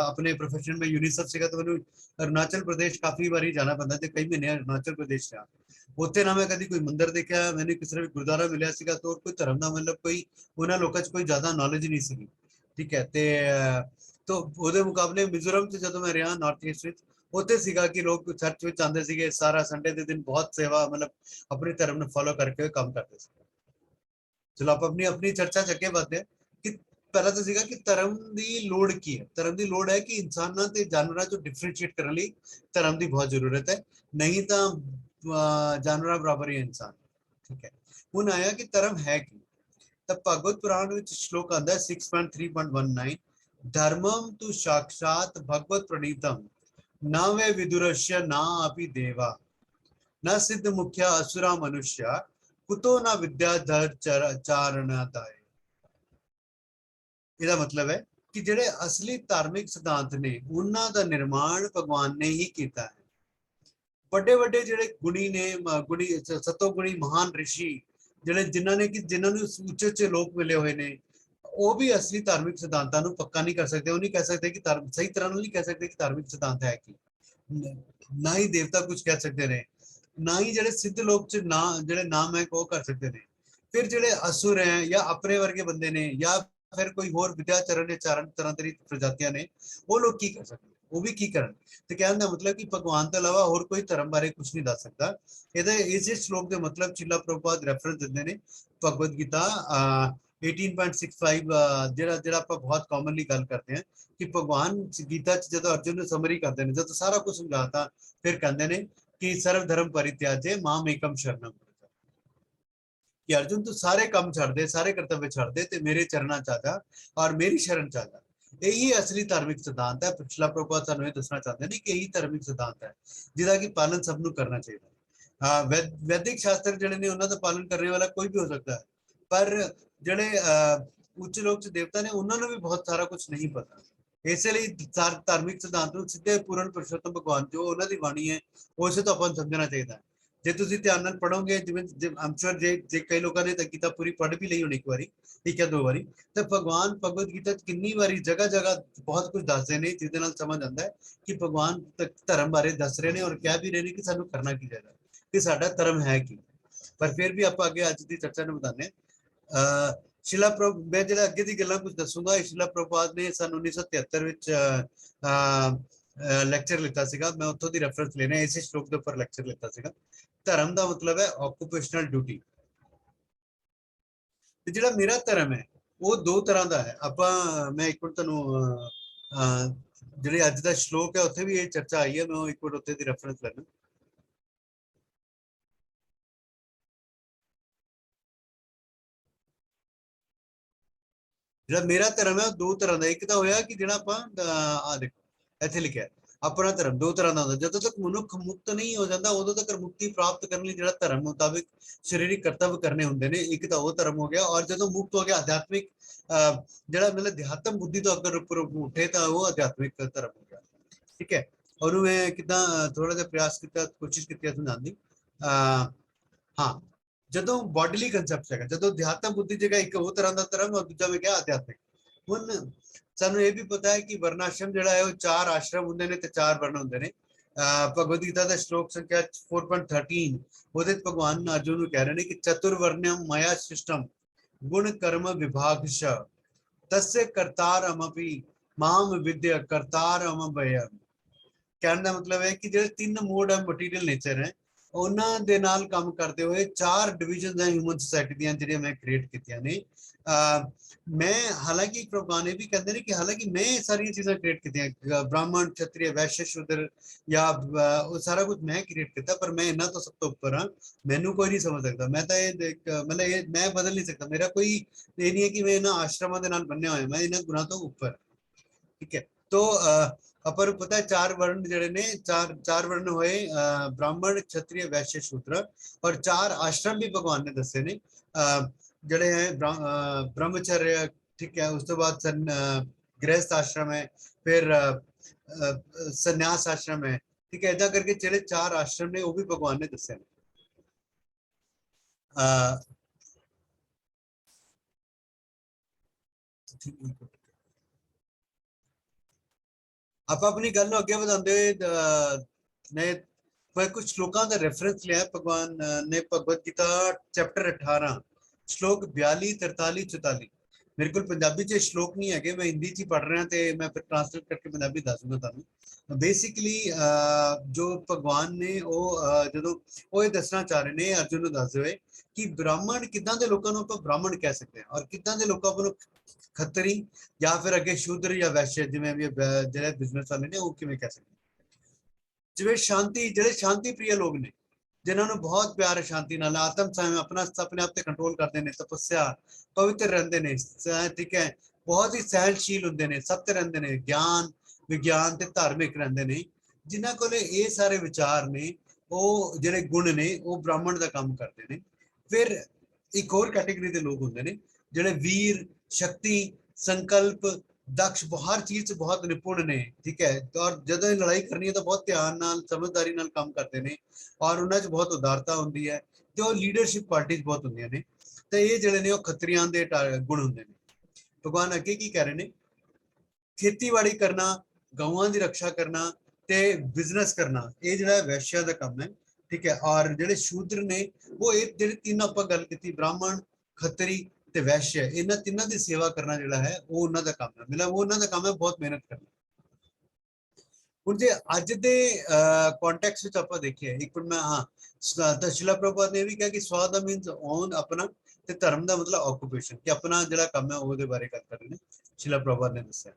ਆਪਣੇ ਪ੍ਰੋਫੈਸ਼ਨ में यूनिसेफ ਸੀਗਾ ਤਾਂ ਮੈਨੂੰ ਅਰੁਣਾਚਲ ਪ੍ਰਦੇਸ਼ ਕਾਫੀ ਵਾਰੀ ਜਾਣਾ ਪੈਂਦਾ ਤੇ ਕਈ ਮਹੀਨੇ ਅਰੁਣਾਚਲ ਪ੍ਰਦੇਸ਼ ਰਿਹਾ। ਉੱਥੇ ਨਾ ਮੈਂ ਕਦੀ ਕੋਈ ਮੰਦਿਰ ਦੇਖਿਆ, ਮੈਨੂੰ ਕਿਸੇ ਵੀ ਗੁਰਦੁਆਰਾ ਮਿਲਿਆ ਸੀਗਾ ਤਾਂ ਕੋਈ ਧਰਮ ਦਾ ਮਤਲਬ ਕੋਈ ਉਹਨਾਂ ਲੋਕਾਂ 'ਚ ਕੋਈ ਜ਼ਿਆਦਾ ਨੌਲੇਜ ਨਹੀਂ ਸੀਗੀ, ਠੀਕ ਹੈ। ਤੇ ਤਾਂ ਉਹਦੇ ਮੁਕਾਬਲੇ ਮਿਜ਼ੋਰਮ 'ਚ ਜਦੋਂ ਮੈਂ ਰਿਹਾ ਨਾਰਥ ਈਸਟ ਵਿੱਚ, ਉੱਥੇ ਸੀਗਾ ਕਿ ਲੋਕ ਚਰਚ ਵਿੱਚ ਆਉਂਦੇ ਸੀਗੇ, ਸਾਰਾ ਸੰਡੇ ਦੇ ਦਿਨ ਬਹੁਤ ਸੇਵਾ, ਮਤਲਬ ਆਪਣੇ ਧਰਮ ਨੂੰ ਫੋਲੋ ਕਰਕੇ ਕੰਮ ਕਰਦੇ ਸੀ। ਚਲੋ ਆਪਾਂ ਆਪਣੀ ਚਰਚਾ 'ਚ ਅੱਗੇ ਵਧਦੇ ਹਾਂ ਕਿ ਪਹਿਲਾਂ ਤਾਂ ਸੀਗਾ ਕਿ ਧਰਮ ਦੀ ਲੋੜ ਕੀ ਹੈ। ਧਰਮ ਦੀ ਲੋੜ ਹੈ ਕਿ ਇਨਸਾਨਾਂ ਤੇ ਜਾਨਵਰਾਂ 'ਚੋਂ ਡਿਫਰੈਂਸ਼ੀਏਟ ਕਰਨ ਲਈ ਧਰਮ ਦੀ ਬਹੁਤ ਜ਼ਰੂਰਤ ਹੈ, ਨਹੀਂ ਤਾਂ ਜਾਨਵਰਾਂ ਬਰਾਬਰ ਹੀ ਇਨਸਾਨ, ਠੀਕ ਹੈ। ਹੁਣ ਆਇਆ ਕਿ ਧਰਮ ਹੈ ਕੀ, ਤਾਂ ਭਗਵਤ ਪੁਰਾਣ ਵਿੱਚ ਸ਼ਲੋਕ ਆਉਂਦਾ ਹੈ 6.3.19, धर्मम तु साक्षात भगवत प्रणीतम न वे विदुरस्य न अपि देवा न सिद्ध मुख्या असुरा मनुष्य कुतो न विद्याधर चारणताय। ਇਹਦਾ ਮਤਲਬ ਹੈ ਕਿ ਜਿਹੜੇ ਅਸਲੀ ਧਾਰਮਿਕ ਸਿਧਾਂਤ ਨੇ ਉਹਨਾਂ ਦਾ ਨਿਰਮਾਣ ਭਗਵਾਨ ਨੇ ਹੀ ਕੀਤਾ ਹੈ। ਵੱਡੇ ਵੱਡੇ ਜਿਹੜੇ ਗੁਣੀ ਨੇ, ਗੁਣੀ ਸਤੋ ਗੁਣੀ ਮਹਾਨ ਰਿਸ਼ੀ ਜਿਹੜੇ ਜਿਨ੍ਹਾਂ ਨੂੰ ਉੱਚੇ ਉੱਚੇ ਲੋਕ ਮਿਲੇ ਹੋਏ ਨੇ, ਉਹ ਵੀ ਅਸਲੀ ਧਾਰਮਿਕ ਸਿਧਾਂਤਾਂ ਨੂੰ ਪੱਕਾ ਨਹੀਂ ਕਰ ਸਕਦੇ। ਉਹ ਨਹੀਂ ਕਹਿ ਸਕਦੇ ਕਿ ਸਹੀ ਤਰ੍ਹਾਂ ਨਾਲ ਨਹੀਂ ਕਹਿ ਸਕਦੇ ਕਿ ਧਾਰਮਿਕ ਸਿਧਾਂਤ ਹੈ ਕੀ, ਨਾ ਹੀ ਦੇਵਤਾ ਕੁਝ ਕਹਿ ਸਕਦੇ ਨੇ, ਨਾ ਹੀ ਜਿਹੜੇ ਸਿੱਧ ਲੋਕ ਚ ਜਿਹੜੇ ਨਾਮ ਹੈ ਉਹ ਕਰ ਸਕਦੇ ਨੇ। ਫਿਰ ਜਿਹੜੇ ਅਸੁਰ ਹੈ ਜਾਂ ਆਪਣੇ ਵਰਗੇ ਬੰਦੇ ਨੇ ਜਾਂ ਫਿਰ ਕੋਈ ਹੋਰ ਵਿਦਿਆਚਰਨ ਜਾਂ ਚਾਰਨ ਤਰ੍ਹਾਂ ਦੀ ਪ੍ਰਜਾਤੀਆਂ ਨੇ, ਉਹ ਲੋਕ ਕੀ ਕਰ ਸਕਦੇ, ਉਹ ਵੀ ਕੀ ਕਰਨ। ਤੇ ਕਹਿਣ ਦਾ ਮਤਲਬ ਕਿ ਭਗਵਾਨ ਤੋਂ ਇਲਾਵਾ ਹੋਰ ਕੋਈ ਧਰਮ ਬਾਰੇ ਕੁਝ ਨਹੀਂ ਦੱਸ ਸਕਦਾ। ਇਹਦੇ ਇਸੇ ਸ਼ਲੋਕ ਦੇ ਮਤਲਬ ਸ਼੍ਰੀਲ ਪ੍ਰਭੂਪਾਦ ਰੈਫਰੈਂਸ ਦਿੰਦੇ ਨੇ ਭਗਵਦ ਗੀਤਾ 18.65, ਜਿਹੜਾ ਆਪਾਂ ਬਹੁਤ ਕਾਮਨਲੀ ਗੱਲ ਕਰਦੇ ਹਾਂ ਕਿ ਭਗਵਾਨ ਗੀਤਾ 'ਚ ਜਦੋਂ ਅਰਜੁਨ ਨੂੰ ਸਮਰੀ ਕਰਦੇ ਨੇ, ਜਦੋਂ ਸਾਰਾ ਕੁਝ ਸਮਝਾਤਾ, ਫਿਰ ਕਹਿੰਦੇ ਨੇ ਕਿ ਸਰਵ ਧਰਮ ਪਰਿਤਿਆਜੇ ਮਾਮ ਏਕਮ ਸ਼ਰਨਮ, कि अर्जुन तू सारे काम छड़ दे, सारे कर्तव्य छड़ दे ते मेरे चरणा च आ जा और मेरी शरण च आ जा। यही असली धार्मिक सिद्धांत है। पिछला प्रभुपाद सानू ये दसना चाहते हैं कि यही धार्मिक सिद्धांत है जिसका कि पालन सबनू करना चाहिए। वैदिक शास्त्र जिहड़े ने उन्हां दा पालन करने वाला कोई भी हो सकता है, पर जिहड़े उच्च लोक देवता ने उन्होंने भी बहुत सारा कुछ नहीं पता। इसलिए धार्मिक सिद्धांत नूं सीधे पूर्ण पुरुषोत्तम भगवान जो उन्हां दी बाणी है उसे तो अपन समझना चाहिए। ਜੇ ਤੁਸੀਂ ਧਿਆਨ ਨਾਲ ਪੜੋਗੇ, ਜਿਵੇਂ ਆਮ ਸ਼ੋਰ ਜੇ ਕਈ ਲੋਕਾਂ ਨੇ ਤਾਂ ਗੀਤਾ ਪੂਰੀ ਪੜ੍ਹ ਵੀ ਲਈ ਹੋਣੀ ਇੱਕ ਵਾਰੀ, ਇੱਕ ਜਾਂ ਦੋ ਵਾਰੀ, ਤਾਂ ਭਗਵਾਨ ਭਗਵਦ ਗੀਤਾ 'ਚ ਕਿੰਨੀ ਵਾਰੀ ਜਗ੍ਹਾ ਜਗ੍ਹਾ ਬਹੁਤ ਕੁਝ ਦੱਸਦੇ ਨੇ ਜਿਹਦੇ ਨਾਲ ਸਮਝ ਆਉਂਦਾ ਹੈ ਕਿ ਭਗਵਾਨ ਧਰਮ ਬਾਰੇ ਦੱਸ ਰਹੇ ਨੇ ਔਰ ਕਹਿ ਵੀ ਰਹੇ ਨੇ ਕਿ ਸਾਨੂੰ ਕਰਨਾ ਕੀ ਚਾਹੀਦਾ, ਕਿ ਸਾਡਾ ਧਰਮ ਹੈ ਕੀ। ਪਰ ਫਿਰ ਵੀ ਆਪਾਂ ਅੱਗੇ ਅੱਜ ਦੀ ਚਰਚਾ ਨੂੰ ਵਧਾਉਂਦੇ ਹਾਂ। ਸ਼ਿਲਾ ਪ੍ਰਭੂ, ਮੈਂ ਜਿਹੜਾ ਅੱਗੇ ਦੀ ਗੱਲਾਂ ਕੁਝ ਦੱਸੂਗਾ, ਸ਼ਿਲਾ ਪ੍ਰਭੂਪਾਦ ਨੇ ਸਨ 1973 ਵਿੱਚ ਲੈਕਚਰ ਲਿੱਤਾ ਸੀਗਾ। ਮੈਂ ਉੱਥੋਂ ਦੀ ਰੈਫਰੈਂਸ ਲੈਣਾ, ਇਸੇ ਸ਼ਲੋਕ ਦੇ ਉੱਪਰ ਲੈਕਚਰ ਲਿੱਤਾ ਸੀਗਾ। ਧਰਮ ਦਾ ਮਤਲਬ ਹੈ ਆਕੂਪੇਸ਼ਨਲ ਡਿਊਟੀ। ਤੇ ਜਿਹੜਾ ਮੇਰਾ ਧਰਮ ਹੈ ਉਹ ਦੋ ਤਰ੍ਹਾਂ ਦਾ ਹੈ। ਮੈਂ ਇੱਕ ਮਿੰਟ ਤੁਹਾਨੂੰ ਜਿਹੜੇ ਅੱਜ ਦਾ ਸ਼ਲੋਕ ਹੈ ਉੱਥੇ ਵੀ ਇਹ ਚਰਚਾ ਆਈ ਹੈ, ਮੈਂ ਇੱਕ ਮਿੰਟ ਉੱਥੇ ਦੀ ਰੈਫਰੈਂਸ ਲੈਣਾ। ਜਿਹੜਾ ਮੇਰਾ ਧਰਮ ਹੈ ਉਹ ਦੋ ਤਰ੍ਹਾਂ ਦਾ। ਇੱਕ ਤਾਂ ਹੋਇਆ ਕਿ ਜਿਹੜਾ ਆਪਾਂ ਆ ਦੇਖੋ ਇੱਥੇ ਲਿਖਿਆ ਆਪਣਾ ਧਰਮ ਦੋ ਤਰ੍ਹਾਂ ਦਾ ਹੁੰਦਾ। ਜਦੋਂ ਤੱਕ ਮਨੁੱਖ ਮੁਕਤ ਨਹੀਂ ਹੋ ਜਾਂਦਾ ਉਦੋਂ ਤੱਕ ਮੁਕਤੀ ਪ੍ਰਾਪਤ ਕਰਨ ਲਈ ਜਿਹੜਾ ਧਰਮ ਮੁਤਾਬਿਕ ਸਰੀਰਕ ਕਰਤੱਵ ਕਰਨੇ ਹੁੰਦੇ ਨੇ, ਇੱਕ ਤਾਂ ਉਹ ਧਰਮ ਹੋ ਗਿਆ। ਔਰ ਜਦੋਂ ਮੁਕਤ ਹੋ ਗਿਆ ਅਧਿਆਤਮਿਕ, ਜਿਹੜਾ ਮਤਲਬ ਅਧਿਆਤਮ ਬੁੱਧੀ ਤੋਂ ਅਗਰ ਉੱਪਰ ਉੱਠੇ ਤਾਂ ਉਹ ਅਧਿਆਤਮਿਕ ਧਰਮ ਹੋ ਗਿਆ, ਠੀਕ ਹੈ। ਉਹਨੂੰ ਮੈਂ ਕਿੱਦਾਂ ਥੋੜਾ ਜਿਹਾ ਪ੍ਰਯਾਸ ਕੀਤਾ, ਕੋਸ਼ਿਸ਼ ਕੀਤੀ ਸਮਝਾਉਣ ਦੀ। ਹਾਂ, ਜਦੋਂ ਬੋਡੀਲੀ ਕੰਸੈਪਟ ਹੈਗਾ, ਜਦੋਂ ਅਧਿਆਤਮ ਬੁੱਧੀ ਜਗ੍ਹਾ ਇੱਕ ਉਹ ਤਰ੍ਹਾਂ ਦਾ ਧਰਮ ਔਰ ਦੂਜਾ ਮੈਂ ਕਿਹਾ ਅਧਿਆਤਮਿਕ। ਹੁਣ ਸਾਨੂੰ ਇਹ ਵੀ ਪਤਾ ਹੈ ਕਿ ਵਰਨਾਸ਼ਰਮ ਜਿਹੜਾ ਹੈ ਉਹ 4 ਆਸ਼ਰਮ ਹੁੰਦੇ ਨੇ ਤੇ 4 ਵਰਨ ਹੁੰਦੇ ਨੇ। ਭਗਵਦ ਗੀਤਾ ਦਾ ਸ਼ਲੋਕ ਸੰਖਿਆ 4.13 ਉਹਦੇ ਭਗਵਾਨ ਅਰਜੁਨ ਨੂੰ ਕਹਿ ਰਹੇ ਨੇ ਕਿ ਚਤੁਰਵਰਨਮ ਮਾਇਆ ਸਿਸਟਮ ਗੁਣ ਕਰਮ ਵਿਭਾਗਸ਼ तस्य कर्तारमपि माम विद्या कर्तारम भयम। कहने का मतलब है कि जो तीन मोड है मटीरियल नेचर है ਉਹਨਾਂ ਦੇ ਨਾਲ ਕੰਮ ਕਰਦੇ ਹੋਏ 4 डिविजन है ह्यूमन सोसाइटी ਦੀਆਂ ਜਿਹੜੀਆਂ मैं क्रिएट ਕੀਤੀਆਂ ਨੇ। मैं हालांकि प्रभुपाद भी कहते हैं कि हालांकि मैं सारी चीज़ें क्रिएट की ब्राह्मण क्षत्रिय वैश्य शूद्र या सारा कुछ मैं क्रिएट किया, पर मैं इन्हों तो सब तो उपर हाँ, मैनू कोई नहीं समझ सकता। मैं तो ये मतलब ये मैं बदल नहीं सकता, मेरा कोई ये नहीं है कि मैं इन्होंने आश्रमों के नाल बन्ने हुए, मैं इन्होंने गुणा तो उपर। ठीक है, तो अपन पता है 4 वर्ण जड़े ने, चार वर्ण हुए ब्राह्मण क्षत्रिय वैश्य शूद्र, और 4 आश्रम भी भगवान ने दसे ने जड़े हैं ब्रह्मचर्य। ठीक है, उस तो बाद गृहस्थ आश्रम है, फिर संन्यास आश्रम है। ठीक है, ऐसा करके जेडे 4 आश्रम ने वो भी भगवान ने दसे ने। आप अपनी गल अगे बढ़ाते मैं कुछ श्लोकों का रेफरेंस लिया। भगवान ने भगवत गीता चैप्टर 18 श्लोक 42, 43, 44। मेरे को पंजाबी च श्लोक नहीं है, मैं हिंदी च पढ़ रहा, तो मैं फिर ट्रांसलेट करके पंजाबी दस दूंगा तुहानू। बेसिकली जो भगवान ने जो ये दसना चाह रहे हैं अर्जुन को दसदे हुए कि ब्राह्मण किदां दे लोकां नूं आपां ब्राह्मण कह सकते हैं, और किदां दे लोकां नूं खत्तरी या फिर अगे शूद्र या वैश्य जिवें भी जिहड़े बिजनेस वाले ने वो किवें कह सकते हैं। जिवें शांति जिहड़े शांति प्रिय लोग ने, जिन्होंने बहुत प्यार है शांति नाल, आत्म संयम अपना अपने आप से कंट्रोल करते हैं, तपस्या पवित्र रहते हैं। ठीक है, बहुत ही सहनशील होंगे ने, सत्य रहते हैं, ज्ञान विज्ञान ते धार्मिक रहते हैं, जिन्हों को ये सारे विचार ने वो जिहड़े गुण ने वो ब्राह्मण का काम करते हैं। फिर एक और कैटेगरी के लोग होंगे ने जिहड़े वीर शक्ति संकल्प दक्ष हर चीज बहुत निपुण ने। ठीक है, तो और जदों लड़ाई करनी है तो बहुत ध्यान नाल समझदारी नाल काम करते हैं, और उन्होंने बहुत उदारता होंगी है, तो लीडरशिप क्वालिटीज बहुत होंगे ने। तो ये जिहड़े ने खत्रियां दे गुण होंगे ने। भगवान अगे की कह रहे हैं, खेतीबाड़ी करना, गौवां की रक्षा करना ते बिजनेस करना, ये जो वैश्या का काम है। ठीक है, और जिहड़े शूद्र ने वो ये जिहड़े तीन आपां गल कीती ब्राह्मण खत्तरी ते वैश्य, इन्हां तीनों की सेवा करना जिहड़ा है वो उन्हां दा काम है, मतलब वो उन्हां दा काम है बहुत मेहनत करना। ਹੁਣ ਜੇ ਅੱਜ ਦੇ ਕੰਟੈਕਸਟ ਵਿੱਚ ਆਪਾਂ ਦੇਖੀਏ ਇੱਕ ਮਿੰਟ, ਮੈਂ ਤਾਂ ਸ਼ਿਲਾ ਪ੍ਰਭੂਪਾਦ ਨੇ ਵੀ ਕਿਹਾ ਕਿ ਸਵਾ ਦਾ ਮੀਨਸ ਓਨ ਆਪਣਾ, ਤੇ ਧਰਮ ਦਾ ਮਤਲਬ ਆਕੂਪੇਸ਼ਨ, ਕਿ ਆਪਣਾ ਜਿਹੜਾ ਕੰਮ ਹੈ ਉਹਦੇ ਬਾਰੇ ਗੱਲ ਕਰ ਰਹੇ ਨੇ। ਸ਼ਿਲਾ ਪ੍ਰਭੂਪਾਦ ਨੇ ਦੱਸਿਆ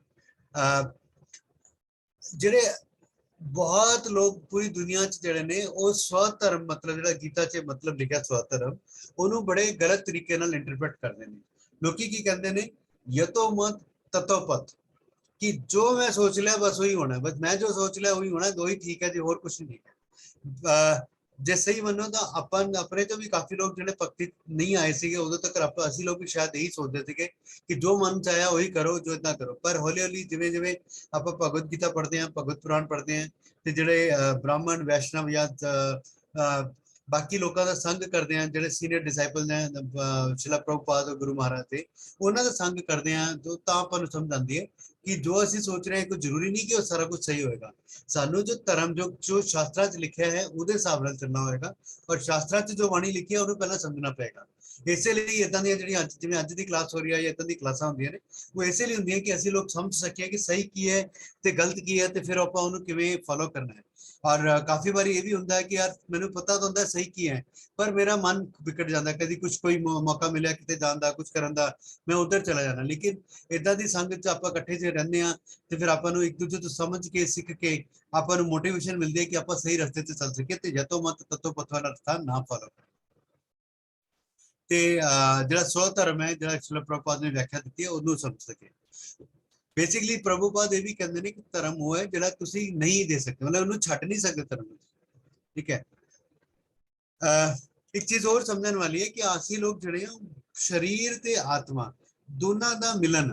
ਜਿਹੜੇ बहुत लोग पूरी दुनिया च जिहड़े ने वो स्वधर्म मतलब जिहड़ा गीता च मतलब लिखा स्वधर्म, ਉਹਨੂੰ बड़े गलत तरीके नाल इंटरप्रेट करते हैं। लोग की कहते हैं यतो मत ततो पथ, कि जो मैं सोच लिया बस वही होना है, बस मैं जो सोच लिया वही होना है, वही ठीक है जी, और कुछ नहीं है। जे सही मनो तो अपन अपने तो भी काफी लोग जिहड़े भक्ति नहीं आए थे उदों तक असीं लोग भी शायद यही सोचते थे कि जो मन च आया वही करो, जो इतना करो। पर हौली हौली जिवें जिवें आपां भगवत गीता पढ़ते हैं, भगवत पुराण पढ़ते हैं, तो जिहड़े ब्राह्मण वैष्णव या बाकी लोगों का संग करते हैं, जिहड़े सीनियर डिसाइपल हैं शिला प्रभुपाद गुरु महाराज के, उन्हों का संग करते हैं, तो आपां नूं समझ आती है कि जो असीं सोच रहे हैं कोई जरूरी नहीं कि वो सारा कुछ सही होएगा। सानू जो धर्म जो शास्त्रां च लिखिया है उहदे हिसाब नाल चलना होएगा, और शास्त्रां च जो बाणी लिखी है उहनूं पहलां समझना पएगा। इसे लिए इदां दी जिहड़ियां जिवें अज दी क्लास हो रही है, इदां दी क्लासां हुंदियां ने, वो इसे लिए हुंदियां कि असीं लोग समझ सकीए कि सही की है ते गलत की है, ते फिर आपां उहनूं किवें फॉलो करना है। और काफी बार ये भी होंदा है कि यार मैनूं पता तो होंदा सही की है, पर मेरा मन विकट जाता, कभी कुछ कोई मौका मिले किते जाण दा कुछ करन दा, मैं उधर चला जाना। लेकिन इदां दी संगत च आपां इकट्ठे च रहंदे आ, ते फिर आपां नूं एक दूजे तो समझ के सीख के आपां नूं मोटिवेशन मिलदी है कि आपां सही रस्ते ते चल सकीए, ते यतो मत ततो पथ वाला रास्ता ना फॉलो करें। ते जिहड़ा स्वधर्म है, जिहड़ा शिला प्रभुपाद ने व्याख्या दी है, उहनूं समझ सके। बेसिकली प्रभुपाद ये भी कहते हैं कि धर्म वो है जिहड़ा तुसीं नहीं दे सकते, मतलब उहनूं छड्ड नहीं सकते धर्म। ठीक है, एक चीज और समझने वाली है कि असीं लोग जिहड़े शरीर ते आत्मा दोनों का मिलन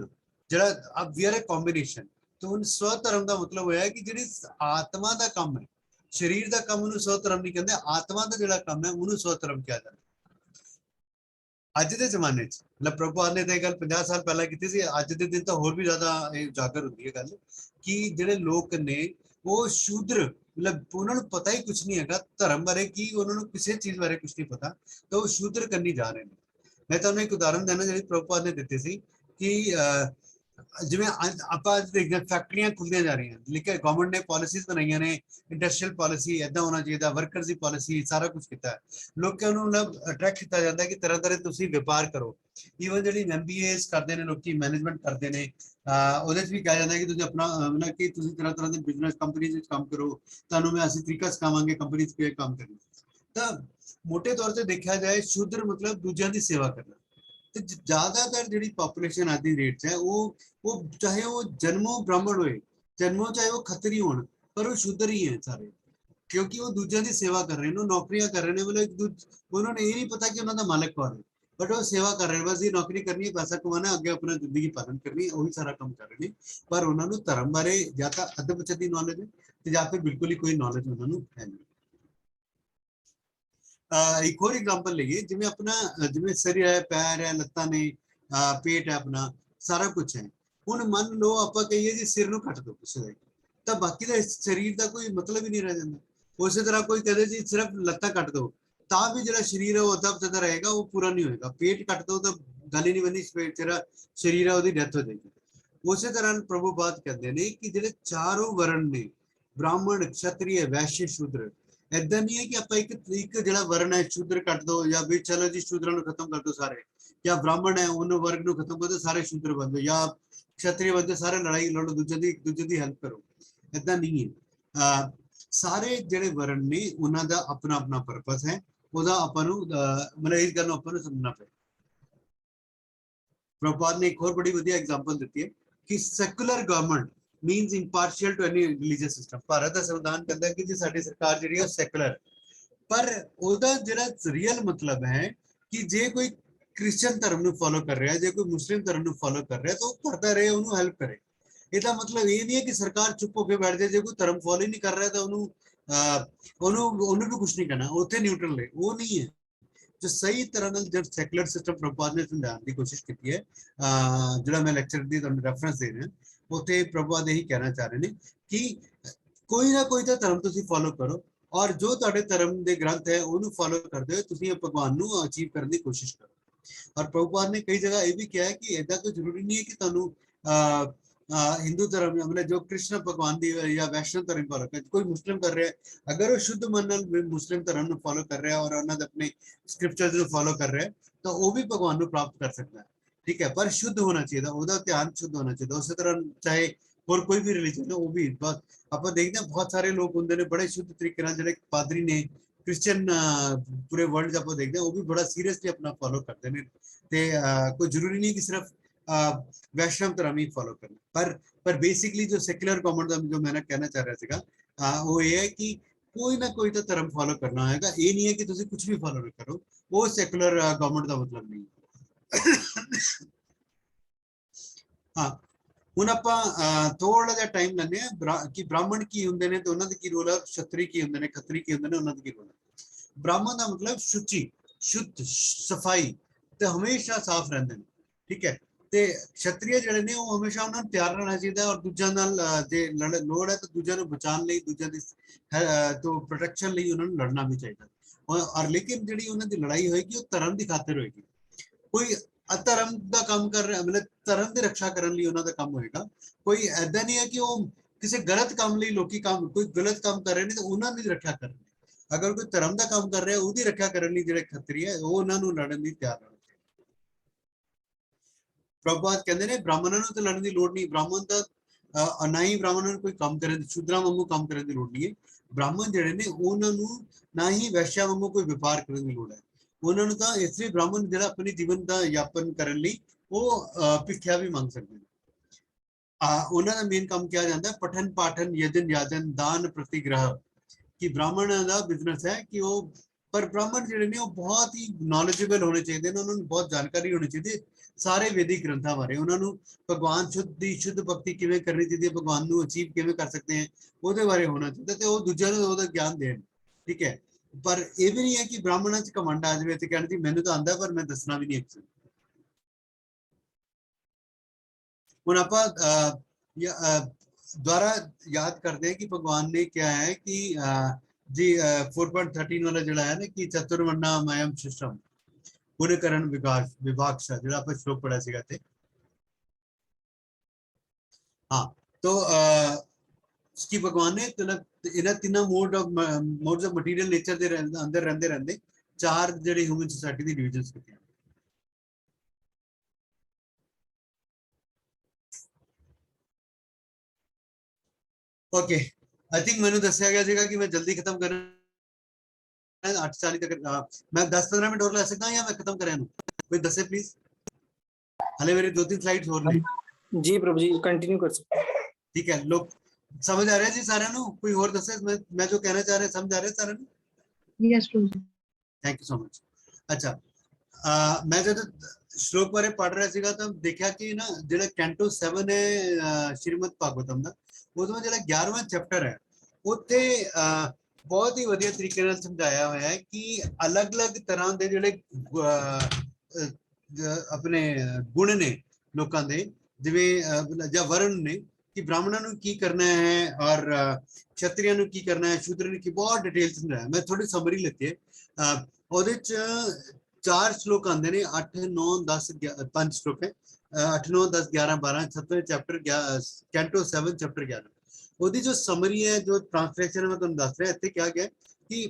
जिहड़ा अब वी आर ए कॉम्बिनेशन। तो हुण स्वधर्म का मतलब होया कि जिहड़ी आत्मा का काम है, शरीर का काम उहनूं स्वधर्म नहीं कहते, आत्मा का जिहड़ा काम है उहनूं स्वधर्म कहा जाता है। अज के जमाने मतलब प्रभुपाद ने तो गल 50 साल पहला की सी, अज के दिन तो होर भी ज्यादा उजागर होती है गल कि जिहड़े लोग ने वो शूद्र, मतलब उन्होंने पता ही कुछ नहीं है धर्म बारे की, उन्होंने किसी चीज बारे कुछ नहीं पता, तो वो शूद्र करनी जा रहे हैं। मैं तुहानूं एक उदाहरण देना जी प्रभुपाद ने दित्ती सी कि ਜਿਵੇਂ ਆਪਾਂ ਅੱਜ ਦੇਖਦੇ ਫੈਕਟਰੀਆਂ ਖੁੱਲਦੀਆਂ ਜਾ ਰਹੀਆਂ, ਲੇਕਿਨ ਗਵਰਨਮੈਂਟ ਨੇ ਪਾਲਿਸੀਜ਼ ਬਣਾਈਆਂ ਨੇ, ਇੰਡਸਟਰੀਅਲ ਪਾਲਿਸੀ ਇਦਾਂ ਹੋਣਾ ਚਾਹੀਦਾ, ਵਰਕਰਸ ਦੀ ਪਾਲਿਸੀ, ਸਾਰਾ ਕੁਝ ਕੀਤਾ ਹੈ। ਲੋਕਾਂ ਨੂੰ ਅਟਰੈਕਟ ਕੀਤਾ ਜਾਂਦਾ ਕਿ ਤਰ੍ਹਾਂ ਤਰ੍ਹਾਂ ਤੁਸੀਂ ਵਪਾਰ ਕਰੋ। ਈਵਨ ਜਿਹੜੀ MBAs ਕਰਦੇ ਨੇ ਲੋਕੀ, ਮੈਨੇਜਮੈਂਟ ਕਰਦੇ ਨੇ, ਉਹਦੇ 'ਚ ਵੀ ਕਿਹਾ ਜਾਂਦਾ ਕਿ ਤੁਸੀਂ ਆਪਣਾ ਮਤਲਬ ਕਿ ਤੁਸੀਂ ਤਰ੍ਹਾਂ ਤਰ੍ਹਾਂ ਦੇ ਬਿਜ਼ਨਸ ਕੰਪਨੀ ਵਿੱਚ ਕੰਮ ਕਰੋ, ਤੁਹਾਨੂੰ ਮੈਂ ਅਸੀਂ ਤਰੀਕਾ ਸਿਖਾਵਾਂਗੇ ਕੰਪਨੀ 'ਚ ਕਿਵੇਂ ਕੰਮ ਕਰਨਾ। ਤਾਂ ਮੋਟੇ ਤੌਰ ਤੇ ਦੇਖਿਆ ਜਾਏ ਸ਼ੂਦਰ ਮਤਲਬ ਦੂਜਿਆਂ ਦੀ ਸੇਵਾ ਕਰਨਾ। ਤੇ ਜ਼ਿਆਦਾਤਰ ਜਿਹੜੀ ਪਾਪੂਲੇਸ਼ਨ ਅੱਜ ਦੀ ਰੇਟ 'ਚ ਹੈ ਉਹ ਚਾਹੇ ਉਹ ਜਨਮੋਂ ਬ੍ਰਾਹਮਣ ਹੋਏ, ਜਨਮੋਂ ਚਾਹੇ ਉਹ ਖੱਤਰੀ ਹੋਣ, ਪਰ ਉਹ ਸ਼ੂਦਰ ਹੀ ਹੈ ਸਾਰੇ, ਕਿਉਂਕਿ ਉਹ ਦੂਜਿਆਂ ਦੀ ਸੇਵਾ ਕਰ ਰਹੇ ਨੇ, ਨੌਕਰੀਆਂ ਕਰ ਰਹੇ ਨੇ। ਮਤਲਬ ਉਹਨਾਂ ਨੂੰ ਇਹ ਨਹੀਂ ਪਤਾ ਕਿ ਉਹਨਾਂ ਦਾ ਮਾਲਕ ਕੌਣ ਹੈ, ਬਟ ਉਹ ਸੇਵਾ ਕਰ ਰਹੇ ਨੇ, ਬਸ ਇਹ ਨੌਕਰੀ ਕਰਨੀ ਹੈ, ਪੈਸਾ ਕਮਾਉਣਾ, ਅੱਗੇ ਆਪਣਾ ਜ਼ਿੰਦਗੀ ਪਾਲਣ ਕਰਨੀ, ਉਹੀ ਸਾਰਾ ਕੰਮ ਕਰ ਰਹੇ ਨੇ। ਪਰ ਉਹਨਾਂ ਨੂੰ ਧਰਮ ਬਾਰੇ ਜਾਂ ਤਾਂ ਅੱਧ ਦੀ ਨੌਲੇਜ ਹੈ ਤੇ ਜਾਂ ਫਿਰ ਬਿਲਕੁਲ ਹੀ ਕੋਈ ਨੌਲੇਜ ਉਹਨਾਂ ਨੂੰ ਹੈ ਨਹੀਂ। ਇੱਕ ਹੋਰ ਐਗਜ਼ਾਮਪਲ ਲਈਏ, ਜਿਵੇਂ ਆਪਣਾ ਜਿਵੇਂ ਸਿਰ ਹੈ, ਪੈਰ ਹੈ, ਲੱਤਾਂ ਨੇ, ਪੇਟ ਹੈ, ਆਪਣਾ ਸਾਰਾ ਕੁਝ ਹੈ। ਹੁਣ ਮੰਨ ਲਓ ਆਪਾਂ ਕਹੀਏ ਜੀ ਸਿਰ ਨੂੰ ਕੱਟ ਦਿਓ ਕਿਸੇ ਦਾ, ਤਾਂ ਬਾਕੀ ਦਾ ਸਰੀਰ ਦਾ ਕੋਈ ਮਤਲਬ ਹੀ ਨਹੀਂ ਰਹਿ ਜਾਂਦਾ। ਉਸੇ ਤਰ੍ਹਾਂ ਕੋਈ ਕਹੇ ਜੀ ਸਿਰਫ ਲੱਤਾਂ ਕੱਟ ਦਿਓ, ਤਾਂ ਵੀ ਜਿਹੜਾ ਸਰੀਰ ਹੈ ਉਹ ਅੱਧਾ ਰਹੇਗਾ, ਉਹ ਪੂਰਾ ਨਹੀਂ ਹੋਏਗਾ। ਪੇਟ ਕੱਟ ਦਿਓ ਤਾਂ ਗੱਲ ਹੀ ਨਹੀਂ ਬਣਨੀ, ਜਿਹੜਾ ਸਰੀਰ ਹੈ ਉਹਦੀ ਡੈਥ ਹੋ ਜਾਏਗੀ। ਉਸੇ ਤਰ੍ਹਾਂ ਪ੍ਰਭੂਪਾਦ ਕਹਿੰਦੇ ਨੇ ਕਿ ਜਿਹੜੇ ਚਾਰੋਂ ਵਰਨ ਨੇ, ਬ੍ਰਾਹਮਣ, ਕਸ਼ਤਰੀय, ਵੈश्य, ਸ਼ੂਦਰ, ਏਦਾਂ ਨਹੀਂ ਹੈ ਕਿ ਆਪਾਂ ਇੱਕ ਜਿਹੜਾ ਵਰਨ ਹੈ ਸ਼ੂਦਰ ਕੱਟ ਦੋ, ਜਾਂ ਵੀ ਚਲੋ ਜੀ ਸ਼ੂਦਰਾਂ ਨੂੰ ਖਤਮ ਕਰ ਦੋ ਸਾਰੇ, ਜਾਂ ਬ੍ਰਾਹਮਣ ਹੈ ਉਹਨੂੰ ਵਰਗ ਨੂੰ ਖਤਮ ਕਰ ਦੋ ਸਾਰੇ ਸ਼ੂਦਰ ਬਣ ਜਾਓ, ਜਾਂ ਕਸ਼ਤਰੀ ਬਣ ਜਾਓ ਸਾਰੇ ਲੜਾਈ ਲੜੋ, ਦੂਜੇ ਦੀ ਹੈਲਪ ਕਰੋ। ਏਦਾਂ ਨਹੀਂ ਹੈ। ਸਾਰੇ ਜਿਹੜੇ ਵਰਨ ਨੇ ਉਹਨਾਂ ਦਾ ਆਪਣਾ ਆਪਣਾ ਪਰਪਸ ਹੈ, ਉਹਦਾ ਆਪਾਂ ਨੂੰ ਮਤਲਬ ਇਸ ਗੱਲ ਨੂੰ ਆਪਾਂ ਨੂੰ ਸਮਝਣਾ ਪਏ। ਪ੍ਰਭੂਪਾਦ ਨੇ ਇੱਕ ਹੋਰ ਬੜੀ ਵਧੀਆ ਐਗਜ਼ਾਮਪਲ ਦਿੱਤੀ ਹੈ ਕਿ secular government means impartial to any religious system। Bharat ਦਾ ਸੰਵਿਧਾਨ ਕਹਿੰਦਾ ਕਿ ਜੀ ਸਾਡੀ ਸਰਕਾਰ ਜਿਹੜੀ ਹੈ ਸੈਕੂਲਰ, ਪਰ ਉਹਦਾ ਜਿਹੜਾ ਰੀਅਲ ਮਤਲਬ ਹੈ ਕਿ ਜੇ ਕੋਈ ਕ੍ਰਿਸਚੀਅਨ ਧਰਮ ਨੂੰ ਫੋਲੋ ਕਰ ਰਿਹਾ, ਜੇ ਕੋਈ ਮੁਸਲਿਮ ਧਰਮ ਨੂੰ ਫੋਲੋ ਕਰ ਰਿਹਾ, ਤਾਂ ਉਹ ਕਰਦਾ ਰਹੇ, ਉਹਨੂੰ ਹੈਲਪ ਕਰੇ। ਇਹਦਾ ਮਤਲਬ ਇਹ ਨਹੀਂ ਹੈ ਕਿ ਸਰਕਾਰ ਚੁੱਪ ਹੋ ਕੇ ਬੈਠ ਜਾਏ, ਜੇ ਕੋਈ ਧਰਮ ਫੋਲੋ ਹੀ ਨਹੀਂ ਕਰ ਰਿਹਾ ਤਾਂ ਉਹਨੂੰ ਵੀ ਕੁਝ ਨਹੀਂ ਕਰਨਾ, ਉੱਥੇ ਨਿਊਟਰਲ ਹੈ, ਉਹ ਨਹੀਂ ਹੈ। ਜੋ ਸਹੀ ਤਰ੍ਹਾਂ ਨਾਲ ਜਦ ਸੈਕੂਲਰ ਸਿਸਟਮ ਪ੍ਰਭੂਪਾਦ ਨੇ ਸਮਝਾਉਣ ਦੀ ਕੋਸ਼ਿਸ਼ ਕੀਤੀ ਹੈ, ਜਿਹੜਾ ਮੈਂ ਲੈਕਚਰ ਦੀ ਤੁਹਾਨੂੰ ਰੈਫਰੈਂਸ ਦੇ ਰਿਹਾ, ਉੱਥੇ ਪ੍ਰਭੂਪਾਦ ਇਹੀ ਕਹਿਣਾ ਚਾਹ ਰਹੇ ਨੇ ਕਿ ਕੋਈ ਨਾ ਕੋਈ ਤਾਂ ਧਰਮ ਤੁਸੀਂ ਫੋਲੋ ਕਰੋ, ਔਰ ਜੋ ਤੁਹਾਡੇ ਧਰਮ ਦੇ ਗ੍ਰੰਥ ਹੈ ਉਹਨੂੰ ਫੋਲੋ ਕਰਦੇ ਹੋ ਤੁਸੀਂ ਭਗਵਾਨ ਨੂੰ ਅਚੀਵ ਕਰਨ ਦੀ ਕੋਸ਼ਿਸ਼ ਕਰੋ। ਔਰ ਪ੍ਰਭੂਪਾਦ ਨੇ ਕਈ ਜਗ੍ਹਾ ਇਹ ਵੀ ਕਿਹਾ ਹੈ ਕਿ ਏਦਾਂ ਕੋਈ ਜ਼ਰੂਰੀ ਨਹੀਂ ਹੈ ਕਿ ਤੁਹਾਨੂੰ हिंदू धर्म मतलब जो कृष्ण भगवान दी या वैष्णव धर्म फॉलो कर, कोई मुस्लिम कर रहा है, अगर वो शुद्ध मन मुस्लिम धर्म ਨੂੰ फॉलो कर रहा है और ਉਹਨਾਂ ਦੇ ਆਪਣੇ ਸਕ੍ਰਿਪਚਰਸ ਨੂੰ ਫੋਲੋ ਕਰ ਰਿਹਾ ਹੈ, ਤਾਂ ਉਹ ਵੀ ਭਗਵਾਨ ਨੂੰ ਪ੍ਰਾਪਤ ਕਰ ਸਕਦਾ ਹੈ। ਠੀਕ ਹੈ, ਪਰ ਸ਼ੁੱਧ ਹੋਣਾ ਚਾਹੀਦਾ, ਉਹਦਾ ਧਿਆਨ ਸ਼ੁੱਧ ਹੋਣਾ ਚਾਹੀਦਾ। ਉਸੇ ਤਰ੍ਹਾਂ ਚਾਹੇ ਹੋਰ ਕੋਈ ਵੀ ਰਿਲੀਜਨ ਹੈ, ਉਹ ਵੀ ਆਪਾਂ ਦੇਖਦੇ ਹਾਂ ਬਹੁਤ ਸਾਰੇ ਲੋਕ ਹੁੰਦੇ ਨੇ ਬੜੇ ਸ਼ੁੱਧ ਤਰੀਕੇ ਨਾਲ, ਜਿਹੜੇ ਪਾਦਰੀ ਨੇ ਕ੍ਰਿਸਚੀਅਨ ਪੂਰੇ ਵਰਲਡ 'ਚ ਆਪਾਂ ਦੇਖਦੇ ਹਾਂ, ਉਹ ਵੀ ਬੜਾ ਸੀਰੀਅਸਲੀ ਆਪਣਾ ਫੋਲੋ ਕਰਦੇ ਨੇ। ਤੇ ਕੋਈ ਜ਼ਰੂਰੀ ਨਹੀਂ ਕਿ ਸਿਰਫ वैष्णव धर्म ही फॉलो करना। पर बेसिकली जो सेक्युलर गवर्नमेंट का जो मैंने कहना चाह रहा था वो ये है कि कोई ना कोई तो धर्म फॉलो करना होगा, ये नहीं है कि तुम कुछ भी फॉलो नहीं करो, वो सेक्युलर गवर्नमेंट का मतलब नहीं। हाँ, ਹੁਣ ਆਪਾਂ ਥੋੜਾ ਜਿਹਾ ਟਾਈਮ ਲੈਂਦੇ ਆ ਕਿ ਬ੍ਰਾਹਮਣ ਕੀ ਹੁੰਦੇ ਨੇ ਤੇ ਉਹਨਾਂ ਦੇ ਕੀ ਰੋਲ ਹੈ, ਛਤਰੀ ਕੀ ਹੁੰਦੇ ਨੇ, ਖੱਤਰੀ ਕੀ ਹੁੰਦੇ ਨੇ, ਉਹਨਾਂ ਦਾ ਕੀ ਰੋਲ ਹੈ। ਬ੍ਰਾਹਮਣ ਦਾ ਮਤਲਬ ਸ਼ੁਚੀ, ਸ਼ੁੱਧ, ਸਫਾਈ ਤੇ ਹਮੇਸ਼ਾ ਸਾਫ਼ ਰਹਿੰਦੇ ਨੇ। ਠੀਕ ਹੈ, ਤੇ ਖੱਤਰੀ ਜਿਹੜੇ ਨੇ ਉਹ ਹਮੇਸ਼ਾ ਉਹਨਾਂ ਨੂੰ ਤਿਆਰ ਰਹਿਣਾ ਚਾਹੀਦਾ, ਔਰ ਦੂਜਿਆਂ ਨਾਲ ਜੇ ਲੋੜ ਹੈ ਤਾਂ ਦੂਜਿਆਂ ਨੂੰ ਬਚਾਉਣ ਲਈ, ਦੂਜਿਆਂ ਦੀ ਤੋਂ ਪ੍ਰੋਟੈਕਸ਼ਨ ਲਈ ਉਹਨਾਂ ਨੂੰ ਲੜਨਾ ਵੀ ਚਾਹੀਦਾ। ਔਰ ਲੇਕਿਨ ਜਿਹੜੀ ਉਹਨਾਂ ਦੀ ਲੜਾਈ ਹੋਏਗੀ ਉਹ ਧਰਮ ਦੀ ਖਾਤਰ ਹੋਏਗੀ। ਕੋਈ ਅਧਰਮ ਦਾ ਕੰਮ ਕਰ ਰਿਹਾ, ਮਤਲਬ ਧਰਮ ਦੀ ਰੱਖਿਆ ਕਰਨ ਲਈ ਉਹਨਾਂ ਦਾ ਕੰਮ ਹੋਏਗਾ। ਕੋਈ ਐਦਾਂ ਨਹੀਂ ਹੈ ਕਿ ਉਹ ਕਿਸੇ ਗਲਤ ਕੰਮ ਲਈ ਲੋਕੀ ਕੋਈ ਗਲਤ ਕੰਮ ਕਰ ਰਹੇ ਨੇ ਤਾਂ ਉਹਨਾਂ ਦੀ ਰੱਖਿਆ ਕਰਨੀ। ਅਗਰ ਕੋਈ ਧਰਮ ਦਾ ਕੰਮ ਕਰ ਰਿਹਾ ਉਹਦੀ ਰੱਖਿਆ ਕਰਨ ਲਈ ਜਿਹੜੇ ਖੱਤਰੀ ਹੈ ਉਹ ਉਹਨਾਂ ਨੂੰ ਲੜਨ ਦੀ ਤਿਆਰ ਰਹਿਣਾ ਚਾਹੀਦਾ। ਪ੍ਰਭੂਪਾਦ ਕਹਿੰਦੇ ਨੇ ਬ੍ਰਾਹਮਣਾਂ ਨੂੰ ਤਾਂ ਲੜਨ ਦੀ ਲੋੜ ਨਹੀਂ, ਬ੍ਰਾਹਮਣ ਦਾ ਨਾ ਹੀ ਬ੍ਰਾਹਮਣਾਂ ਨੂੰ ਕੋਈ ਕੰਮ ਕਰਨ ਦੀ, ਸ਼ੂਦਰਾਂ ਵਾਂਗੂ ਕੰਮ ਕਰਨ ਦੀ ਲੋੜ ਨਹੀਂ ਹੈ। ਬ੍ਰਾਹਮਣ ਜਿਹੜੇ ਨੇ ਉਹਨਾਂ ਨੂੰ ਨਾ ਹੀ ਵੈਸ਼ਿਆ ਵਾਂਗੂ ਕੋਈ ਵਪਾਰ ਕਰਨ ਦੀ ਲੋੜ ਹੈ। ਉਹਨਾਂ ਨੂੰ ਤਾਂ ਇਸ ਲਈ ਬ੍ਰਾਹਮਣ ਜਿਹੜਾ ਆਪਣੀ ਜੀਵਨ ਦਾ ਯਾਪਨ ਕਰਨ ਲਈ ਉਹ ਭਿੱਖਿਆ ਵੀ ਮੰਗ ਸਕਦੇ ਨੇ। ਉਹਨਾਂ ਦਾ ਮੇਨ ਕੰਮ ਕਿਹਾ ਜਾਂਦਾ ਪਠਨ ਪਾਠਨ ਯਜਨ ਯਾਜਨ ਦਾਨ ਪ੍ਰਤੀਗ੍ਰਹ, ਕਿ ਬ੍ਰਾਹਮਣ ਦਾ ਬਿਜ਼ਨਸ ਹੈ ਕਿ ਉਹ, ਪਰ ਬ੍ਰਾਹਮਣ ਜਿਹੜੇ ਨੇ ਉਹ ਬਹੁਤ ਹੀ ਨੌਲੇਜੇਬਲ ਹੋਣੇ ਚਾਹੀਦੇ ਨੇ, ਉਹਨਾਂ ਨੂੰ ਬਹੁਤ ਜਾਣਕਾਰੀ ਹੋਣੀ ਚਾਹੀਦੀ ਸਾਰੇ ਵੈਦਿਕ ਗ੍ਰੰਥਾਂ ਬਾਰੇ। ਉਹਨਾਂ ਨੂੰ ਭਗਵਾਨ ਸ਼ੁੱਧ ਭਗਤੀ ਕਿਵੇਂ ਕਰਨੀ ਚਾਹੀਦੀ ਹੈ, ਭਗਵਾਨ ਨੂੰ ਅਚੀਵ ਕਿਵੇਂ ਕਰ ਸਕਦੇ हैं ਉਹਦੇ ਬਾਰੇ ਹੋਣਾ ਚਾਹੀਦਾ, ਤੇ ਉਹ ਦੂਜਿਆਂ ਨੂੰ ਉਹਦਾ ਗਿਆਨ ਦੇਣ। ਠੀਕ ਹੈ, ਪਰ ਇਹ ਵੀ ਨਹੀਂ ਹੈ ਕਿ ਬ੍ਰਾਹਮਣਾਂ 'ਚ ਘਮੰਡ ਆ ਜਾਵੇ ਤੇ ਕਹਿਣ ਜੀ ਮੈਨੂੰ ਤਾਂ ਆਉਂਦਾ ਪਰ ਮੈਂ ਦੱਸਣਾ ਵੀ ਨਹੀਂ ਕਿਸੇ ਨੂੰ। ਹੁਣ ਆਪਾਂ ਦੁਆਰਾ याद करते हैं कि भगवान ने क्या है कि जी 4.13 वाला जड़ा है ना कि चतुर्वर्णा मयम शिष्टम गुणकरण विभाग, जो आप श्लोक पढ़ा सीगा थे हाँ तो उसकी भगवान ने मतलब इन्हां तिन्हां मोड्स ऑफ मटीरियल नेचर दे अंदर रहंदे रहंदे 4 ਜਿਹੜੇ ਹਿਊਮਨ ਸੋਸਾਇਟੀ ਦੀ ਡਿਵੀਜ਼ਨਸ ਕੀਤੀਆਂ। ओके आई थिंक मैंने दसिया गया ਸੀਗਾ कि मैं जल्दी खत्म कर 8:40 तक मैं 10-15 मिनट और ले सकता हूं या मैं खत्म करें कोई दसे प्लीज हले मेरी 2-3 स्लाइड्स और ने जी प्रभु जी कंटिन्यू कर सकते हैं। ठीक है लोग समझ आ रहा है जी सारे नु कोई और दसे मैं जो कहना चाह रहा समझ आ रहा है सारे नु Yes, Prabhu. Thank you so much. अच्छा मैं जब श्लोक बारे पढ़ रहा ਸੀਗਾ ਤਾਂ ਦੇਖਿਆ ਕਿ ਨਾ ਜਿਹੜਾ ਕੈਂਟੋ 7 ਹੈ ਸ਼੍ਰੀਮਦ ਭਾਗਵਤਮ ਦਾ ਉਹਦਾ ਜਿਹੜਾ 11ਵਾਂ ਚੈਪਟਰ ਹੈ ਉੱਥੇ ਬਹੁਤ ਹੀ ਵਧੀਆ ਤਰੀਕੇ ਨਾਲ ਸਮਝਾਇਆ ਹੋਇਆ ਹੈ ਕਿ ਅਲੱਗ-ਅਲੱਗ ਤਰ੍ਹਾਂ ਦੇ ਜਿਹੜੇ ਆਪਣੇ ਗੁਣ ਨੇ ਲੋਕਾਂ ਦੇ ਜਿਵੇਂ ਜਾਂ ਵਰਨ ਨੇ ਕਿ ਬ੍ਰਾਹਮਣਾਂ ਨੂੰ ਕੀ ਕਰਨਾ ਹੈ ਔਰ क्षत्रिय ਨੂੰ ਕੀ ਕਰਨਾ ਹੈ ਸ਼ੂਦਰ ਨੂੰ ਕੀ ਬਹੁਤ ਡਿਟੇਲ ਸਮਝਾਇਆ ਮੈਂ ਥੋੜੀ ਸਮਰੀ ਲੈਤੀ ਹੈ ਉਹਦੇ ਚ 4 श्लोक आते हैं 8 9 10 5 श्लोक है 8 9 10 11 12 7वें चैप्टर कैंटो 7 चैप्टर 11 ਉਹਦੀ जो समरी है जो ट्रांसलेशन है मैं ਤੁਹਾਨੂੰ ਦੱਸ ਰਿਹਾ ਇੱਥੇ ਕਿਹਾ ਗਿਆ ਕਿ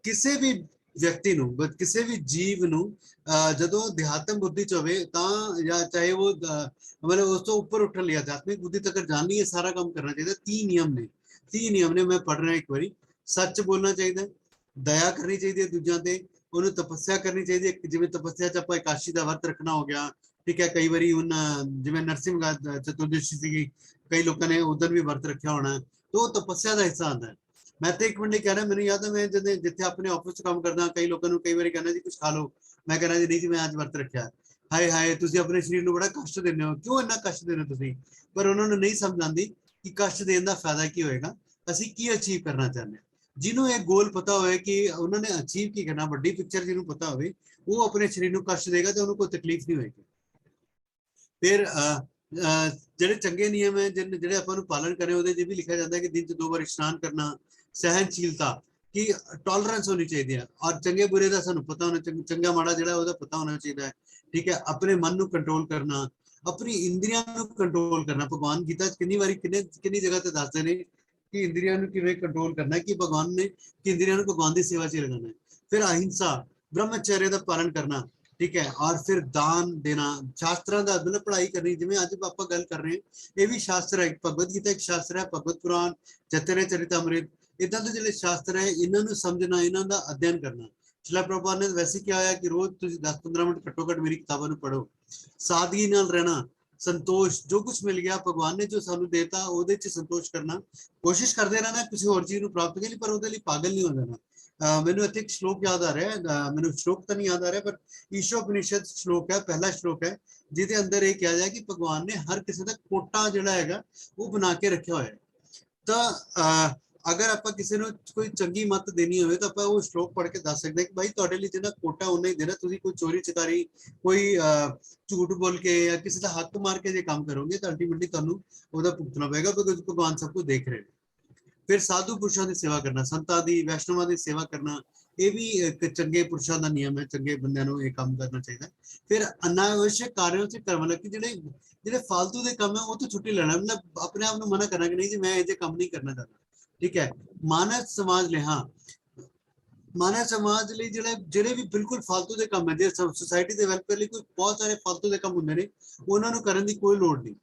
ਕਿਸੇ ਵੀ ਵਿਅਕਤੀ ਨੂੰ ਕਿਸੇ ਵੀ ਜੀਵ ਨੂੰ ਜਦੋਂ ਅਧਿਆਤਮ ਬੁੱਧੀ ਚ ਹੋਵੇ ਤਾਂ ਜਾਂ ਚਾਹੇ ਉਹ मतलब ਉਸ ਤੋਂ ਉੱਪਰ ਉੱਠਣ ਲਈ ਅਧਿਆਤਮਿਕ ਬੁੱਧੀ ਤੱਕ ਜਾਣ ਲਈ ਇਹ ਸਾਰਾ ਕੰਮ ਕਰਨਾ ਚਾਹੀਦਾ 3 ਨਿਯਮ ਨੇ ਮੈਂ ਪੜ੍ਹ ਰਿਹਾ ਇੱਕ ਵਾਰੀ ਸੱਚ ਬੋਲਣਾ ਚਾਹੀਦਾ ਦਇਆ ਕਰਨੀ ਚਾਹੀਦੀ ਹੈ ਦੂਜਿਆਂ ਤੇ ਉਹਨੂੰ ਤਪੱਸਿਆ ਕਰਨੀ ਚਾਹੀਦੀ ਹੈ ਜਿਵੇਂ ਤਪੱਸਿਆ ਚ ਆਪਾਂ ਇਕਾਸ਼ੀ ਦਾ ਵਰਤ ਰੱਖਣਾ ਹੋ ਗਿਆ ਠੀਕ ਹੈ ਕਈ ਵਾਰੀ ਹੁਣ ਜਿਵੇਂ ਨਰਸਿੰਘ ਚਤੁਰਦਸ਼ੀ ਸੀਗੀ ਕਈ ਲੋਕਾਂ ਨੇ ਉਦੋਂ ਵੀ ਵਰਤ ਰੱਖਿਆ ਹੋਣਾ ਤਾਂ ਉਹ ਤਪੱਸਿਆ ਦਾ ਹਿੱਸਾ ਆਉਂਦਾ ਹੈ ਮੈਂ ਤੇ ਇੱਕ ਮਿੰਟ ਕਹਿ ਰਿਹਾ ਮੈਨੂੰ ਯਾਦ ਹੈ ਮੈਂ ਜਦੋਂ ਜਿੱਥੇ ਆਪਣੇ ਆਫਿਸ ਚ ਕੰਮ ਕਰਦਾ ਕਈ ਲੋਕਾਂ ਨੂੰ ਕਈ ਵਾਰੀ ਕਹਿੰਦਾ ਜੀ ਕੁਝ ਖਾ ਲਓ ਮੈਂ ਕਹਿੰਦਾ ਜੀ ਨਹੀਂ ਜੀ ਮੈਂ ਅੱਜ ਵਰਤ ਰੱਖਿਆ ਹਾਏ ਹਾਏ ਤੁਸੀਂ ਆਪਣੇ ਸਰੀਰ ਨੂੰ ਬੜਾ ਕਸ਼ਟ ਦਿੰਦੇ ਹੋ ਕਿਉਂ ਇੰਨਾ ਕਸ਼ਟ ਦਿੰਦੇ ਹੋ ਤੁਸੀਂ ਪਰ ਉਹਨਾਂ ਨੂੰ ਨਹੀਂ ਸਮਝ ਆਉਂਦੀ ਕਿ ਕਸ਼ਟ ਦੇਣ ਦਾ ਫਾਇਦਾ ਕੀ ਹੋਏਗਾ ਅਸੀਂ ਕੀ ਅਚੀਵ ਕਰਨਾ ਚਾਹੁੰਦੇ ਹਾਂ ਜਿਹਨੂੰ ਇਹ ਗੋਲ ਪਤਾ ਹੋਵੇ ਕਿ ਉਹਨਾਂ ਨੇ ਅਚੀਵ ਕੀ ਕਰਨਾ ਵੱਡੀ ਪਿਕਚਰ ਜਿਹਨੂੰ ਪਤਾ ਹੋਵੇ ਉਹ ਆਪਣੇ ਸਰੀਰ ਨੂੰ ਕਸ਼ਟ ਦੇਗਾ ਤੇ ਉਹਨੂੰ ਕੋਈ ਤਕਲੀਫ ਨਹੀਂ ਹੋਏਗੀ ਫਿਰ ਜਿਹੜੇ ਚੰਗੇ ਨਿਯਮ ਹੈ ਜਿਹੜੇ ਆਪਾਂ ਨੂੰ ਪਾਲਣ ਕਰੇ ਉਹਦੇ 'ਚ ਵੀ ਲਿਖਿਆ ਜਾਂਦਾ ਹੈ ਕਿ ਦਿਨ 'ਚ 2 ਵਾਰ ਇਸ਼ਨਾਨ ਕਰਨਾ ਸਹਿਨਸ਼ੀਲਤਾ ਕਿ ਟੋਲਰੈਂਸ ਹੋਣੀ ਚਾਹੀਦੀ ਹੈ ਔਰ ਚੰਗੇ ਬੁਰੇ ਦਾ ਸਾਨੂੰ ਪਤਾ ਹੋਣਾ ਚੰਗਾ ਮਾੜਾ ਜਿਹੜਾ ਉਹਦਾ ਪਤਾ ਹੋਣਾ ਚਾਹੀਦਾ ਹੈ ਠੀਕ ਹੈ ਆਪਣੇ ਮਨ ਨੂੰ ਕੰਟਰੋਲ ਕਰਨਾ ਆਪਣੀ ਇੰਦਰੀਆਂ ਨੂੰ ਕੰਟਰੋਲ ਕਰਨਾ ਭਗਵਾਨ ਗੀਤਾ 'ਚ ਕਿੰਨੀ ਵਾਰੀ ਕਿੰਨੀ ਜਗ੍ਹਾ ਤੇ ਦੱਸਦੇ ਨੇ कि इंद्रियों को किवें कंट्रोल करना है कि भगवान ने कि इंद्रियों को भगवान की सेवा च लगाना है फिर अहिंसा ब्रह्मचर्य का पालन करना ठीक है और फिर दान देना शास्त्रों का मतलब पढ़ाई करनी जिवें अज आप गल कर रहे हैं ये भी शास्त्र है भगवत गीता एक शास्त्र है भगवत पुराण चैतन्य चरितमृत इदां दे जिहड़े शास्त्र है इन्हां नूं समझना इन्हां दा अध्ययन करना श्रील प्रभुपाद ने वैसे क्या होया कि रोज तुसीं 10-15 मिनट घट्टो घट मेरी किताबां नूं पढ़ो सादगी नाल रहना संतोष जो कुछ मिल गया भगवान ने जो सानू देता ਉਹਦੇ ਚ ਸੰਤੋਸ਼ ਕਰਨਾ ਕੋਸ਼ਿਸ਼ ਕਰਦੇ ਰਹਿਣਾ ਕਿਸੇ ਹੋਰ ਚੀਜ਼ ਨੂੰ ਪ੍ਰਾਪਤ ਕਰਨ ਲਈ ਪਰ ਉਹਦੇ ਲਈ ਪਾਗਲ ਨਹੀਂ ਹੋ ਜਾਣਾ ਮੈਨੂੰ ਇੱਥੇ ਇੱਕ ਸ਼ਲੋਕ ਯਾਦ ਆ ਰਿਹਾ ਹੈ ਮੈਨੂੰ ਸ਼ਲੋਕ ਤਾਂ ਨਹੀਂ ਯਾਦ ਆ ਰਿਹਾ ਪਰ ਈਸ਼ੋਪਨਿਸ਼ਦ ਸ਼ਲੋਕ ਹੈ ਪਹਿਲਾ ਸ਼ਲੋਕ ਹੈ ਜਿਹਦੇ ਅੰਦਰ ਇਹ ਕਿਹਾ ਗਿਆ ਕਿ ਭਗਵਾਨ ਨੇ ਹਰ ਕਿਸੇ ਦਾ ਕੋਟਾ ਜਿਹੜਾ ਹੈਗਾ ਉਹ ਬਣਾ ਕੇ ਰੱਖਿਆ ਹੋਇਆ ਹੈ ਤਾਂ ਅਗਰ ਆਪਾਂ ਕਿਸੇ ਨੂੰ ਕੋਈ ਚੰਗੀ ਮੱਤ ਦੇਣੀ ਹੋਵੇ ਤਾਂ ਆਪਾਂ ਉਹ ਸ਼ਲੋਕ ਪੜ੍ਹ ਕੇ ਦੱਸ ਸਕਦੇ ਹਾਂ ਕਿ ਭਾਈ ਤੁਹਾਡੇ ਲਈ ਜਿਹੜਾ ਕੋਟਾ ਉਹਨੇ ਹੀ ਦੇਣਾ ਤੁਸੀਂ ਕੋਈ ਚੋਰੀ ਚਕਾਰੀ ਕੋਈ ਝੂਠ ਬੋਲ ਕੇ ਜਾਂ ਕਿਸੇ ਦਾ ਹੱਕ ਮਾਰ ਕੇ ਜੇ ਕੰਮ ਕਰੋਗੇ ਤਾਂ ਅਲਟੀਮੇਟਲੀ ਤੁਹਾਨੂੰ ਉਹਦਾ ਭੁਗਤਣਾ ਪਏਗਾ ਕਿਉਂਕਿ ਭਗਵਾਨ ਸਭ ਕੁਝ ਦੇਖ ਰਹੇ ਨੇ ਫਿਰ ਸਾਧੂ ਪੁਰਸ਼ਾਂ ਦੀ ਸੇਵਾ ਕਰਨਾ ਸੰਤਾਂ ਦੀ ਵੈਸ਼ਨਵਾਂ ਦੀ ਸੇਵਾ ਕਰਨਾ ਇਹ ਵੀ ਇੱਕ ਚੰਗੇ ਪੁਰਸ਼ਾਂ ਦਾ ਨਿਯਮ ਹੈ ਚੰਗੇ ਬੰਦਿਆਂ ਨੂੰ ਇਹ ਕੰਮ ਕਰਨਾ ਚਾਹੀਦਾ ਫਿਰ ਅਨਾਵਸ਼ਕ ਕਾਰਿਆਂ ਚ ਕਰਨਾ ਕਿ ਜਿਹੜੇ ਫालतू ਦੇ ਕੰਮ ਹੈ ਉਹ ਤੋਂ ਛੁੱਟੀ ਲੈਣਾ ਮਤਲਬ ਆਪਣੇ ਆਪ ਨੂੰ ਮਨਾ ਕਰਨਾ ਕਿ ਨਹੀਂ ਜੀ ਮੈਂ ਇਹ ਜੇ ਕੰਮ ਨਹੀਂ ਕਰਨਾ ਚਾਹੁੰਦਾ ठीक है मानव समाज ले हाँ मानव समाज ਲਈ ਜਿਹੜੇ ਵੀ ਬਿਲਕੁਲ ਫालतू ਦੇ ਕੰਮ ਹੈ ਜੇ ਸੋਸਾਇਟੀ ਦੇ ਵੈਲਫੇਅਰ ਲਈ ਕੋਈ ਬਹੁਤ ਸਾਰੇ ਫालतू ਦੇ ਕੰਮ ਹੁੰਦੇ ਨੇ ਉਹਨਾਂ ਨੂੰ ਕਰਨ ਦੀ ਕੋਈ ਲੋੜ ਨਹੀਂ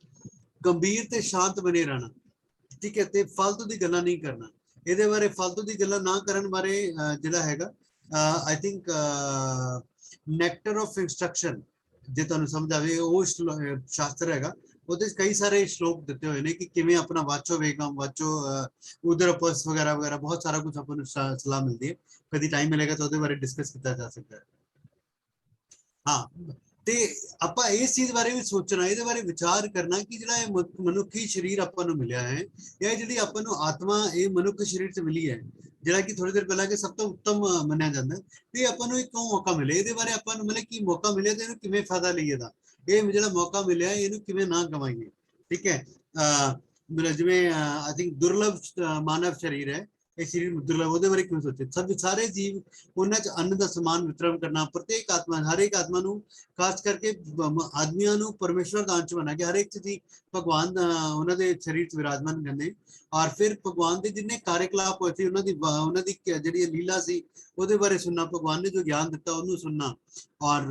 ਗੰਭੀਰ ਤੇ ਸ਼ਾਂਤ ਬਣੇ ਰਹਿਣਾ ਠੀਕ ਹੈ ਤੇ ਫालतू ਦੀ ਗੱਲਾਂ ਨਹੀਂ ਕਰਨਾ ਇਹਦੇ ਬਾਰੇ ਫालतू ਦੀ ਗੱਲਾਂ ਨਾ ਕਰਨ ਬਾਰੇ ਜਿਹੜਾ ਹੈਗਾ I think nectar of instruction ਜੇ ਤੁਹਾਨੂੰ ਸਮਝ ਆਵੇ ਉਹ ਸ਼ਾਸਤਰ ਹੈਗਾ ਉਹਦੇ ਕਈ ਸਾਰੇ ਸ਼ਲੋਕ ਦਿੱਤੇ ਹੋਏ ਨੇ ਕਿ ਕਿਵੇਂ ਆਪਣਾ ਵਾਚੋ ਵੇਗਮ ਵਾਚੋ ਉਦਰਪਸ ਵਗੈਰਾ ਵਗੈਰਾ ਬਹੁਤ ਸਾਰਾ ਕੁਝ ਆਪਾਂ ਨੂੰ ਸਲਾਹ ਮਿਲਦੀ ਹੈ ਕਦੀ ਟਾਈਮ ਮਿਲੇਗਾ ਤਾਂ ਉਹਦੇ ਬਾਰੇ ਡਿਸਕਸ ਕੀਤਾ ਜਾ ਸਕਦਾ ਹੈ ਹਾਂ ਤੇ ਆਪਾਂ ਇਸ ਚੀਜ਼ ਬਾਰੇ ਵੀ ਸੋਚਣਾ ਇਹਦੇ ਬਾਰੇ ਵਿਚਾਰ ਕਰਨਾ ਕਿ ਜਿਹੜਾ ਇਹ ਮਨੁੱਖੀ ਸਰੀਰ ਆਪਾਂ ਨੂੰ ਮਿਲਿਆ ਹੈ ਇਹ ਜਿਹੜੀ ਆਪਾਂ ਨੂੰ ਆਤਮਾ ਇਹ ਮਨੁੱਖ ਸਰੀਰ 'ਚ ਮਿਲੀ ਹੈ ਜਿਹੜਾ ਕਿ ਥੋੜੀ ਦੇਰ ਪਹਿਲਾਂ ਕਿ ਸਭ ਤੋਂ ਉੱਤਮ ਮੰਨਿਆ ਜਾਂਦਾ ਤੇ ਆਪਾਂ ਨੂੰ ਇੱਕ ਮੌਕਾ ਮਿਲੇ ਇਹਦੇ ਬਾਰੇ ਆਪਾਂ ਨੂੰ ਮਤਲਬ ਕੀ ਮੌਕਾ ਮਿਲਿਆ ਤੇ ਇਹਨੂੰ ਕਿਵੇਂ ਫਾਇਦਾ ਲਈਏ ਦਾ ਇਹ ਜਿਹੜਾ ਮੌਕਾ ਮਿਲਿਆ ਇਹਨੂੰ ਕਿਵੇਂ ਨਾ ਗਵਾਈਏ ਠੀਕ ਹੈ ਮੇਰਾ ਜਿਵੇਂ ਆਈ ਥਿੰਕ ਦੁਰਲਭ ਮਾਨਵ ਸਰੀਰ ਹੈ ਇਹ ਸਰੀਰ ਦੁਰਲਭ, ਉਹਦੇ ਬਾਰੇ ਕਿਉਂ ਸੋਚੇ। ਸਭ ਸਾਰੇ ਜੀਵ ਉਹਨਾਂ 'ਚ ਅੰਨ ਦਾ ਸਮਾਨ ਵਿਤਰਨ ਕਰਨਾ, ਪ੍ਰਤੇਕ ਆਤਮਾ, ਹਰ ਇੱਕ ਆਤਮਾ ਨੂੰ, ਖਾਸ ਕਰਕੇ ਆਦਮੀਆਂ ਨੂੰ ਪਰਮੇਸ਼ਵਰ ਦਾ ਅੰਸ਼ ਬਣਾ ਕੇ ਹਰ ਇੱਕ 'ਚ ਜੀ ਭਗਵਾਨ ਉਹਨਾਂ ਦੇ ਸਰੀਰ 'ਚ ਵਿਰਾਜਮਾਨ ਕਰਨੇ। ਔਰ ਫਿਰ ਭਗਵਾਨ ਦੇ ਜਿੰਨੇ ਕਾਰਜਕਲਾਪ ਹੋਏ ਸੀ ਉਹਨਾਂ ਦੀ ਜਿਹੜੀ ਲੀਲਾ ਸੀ ਉਹਦੇ ਬਾਰੇ ਸੁਣਨਾ, ਭਗਵਾਨ ਨੇ ਜੋ ਗਿਆਨ ਦਿੱਤਾ ਉਹਨੂੰ ਸੁਣਨਾ। ਔਰ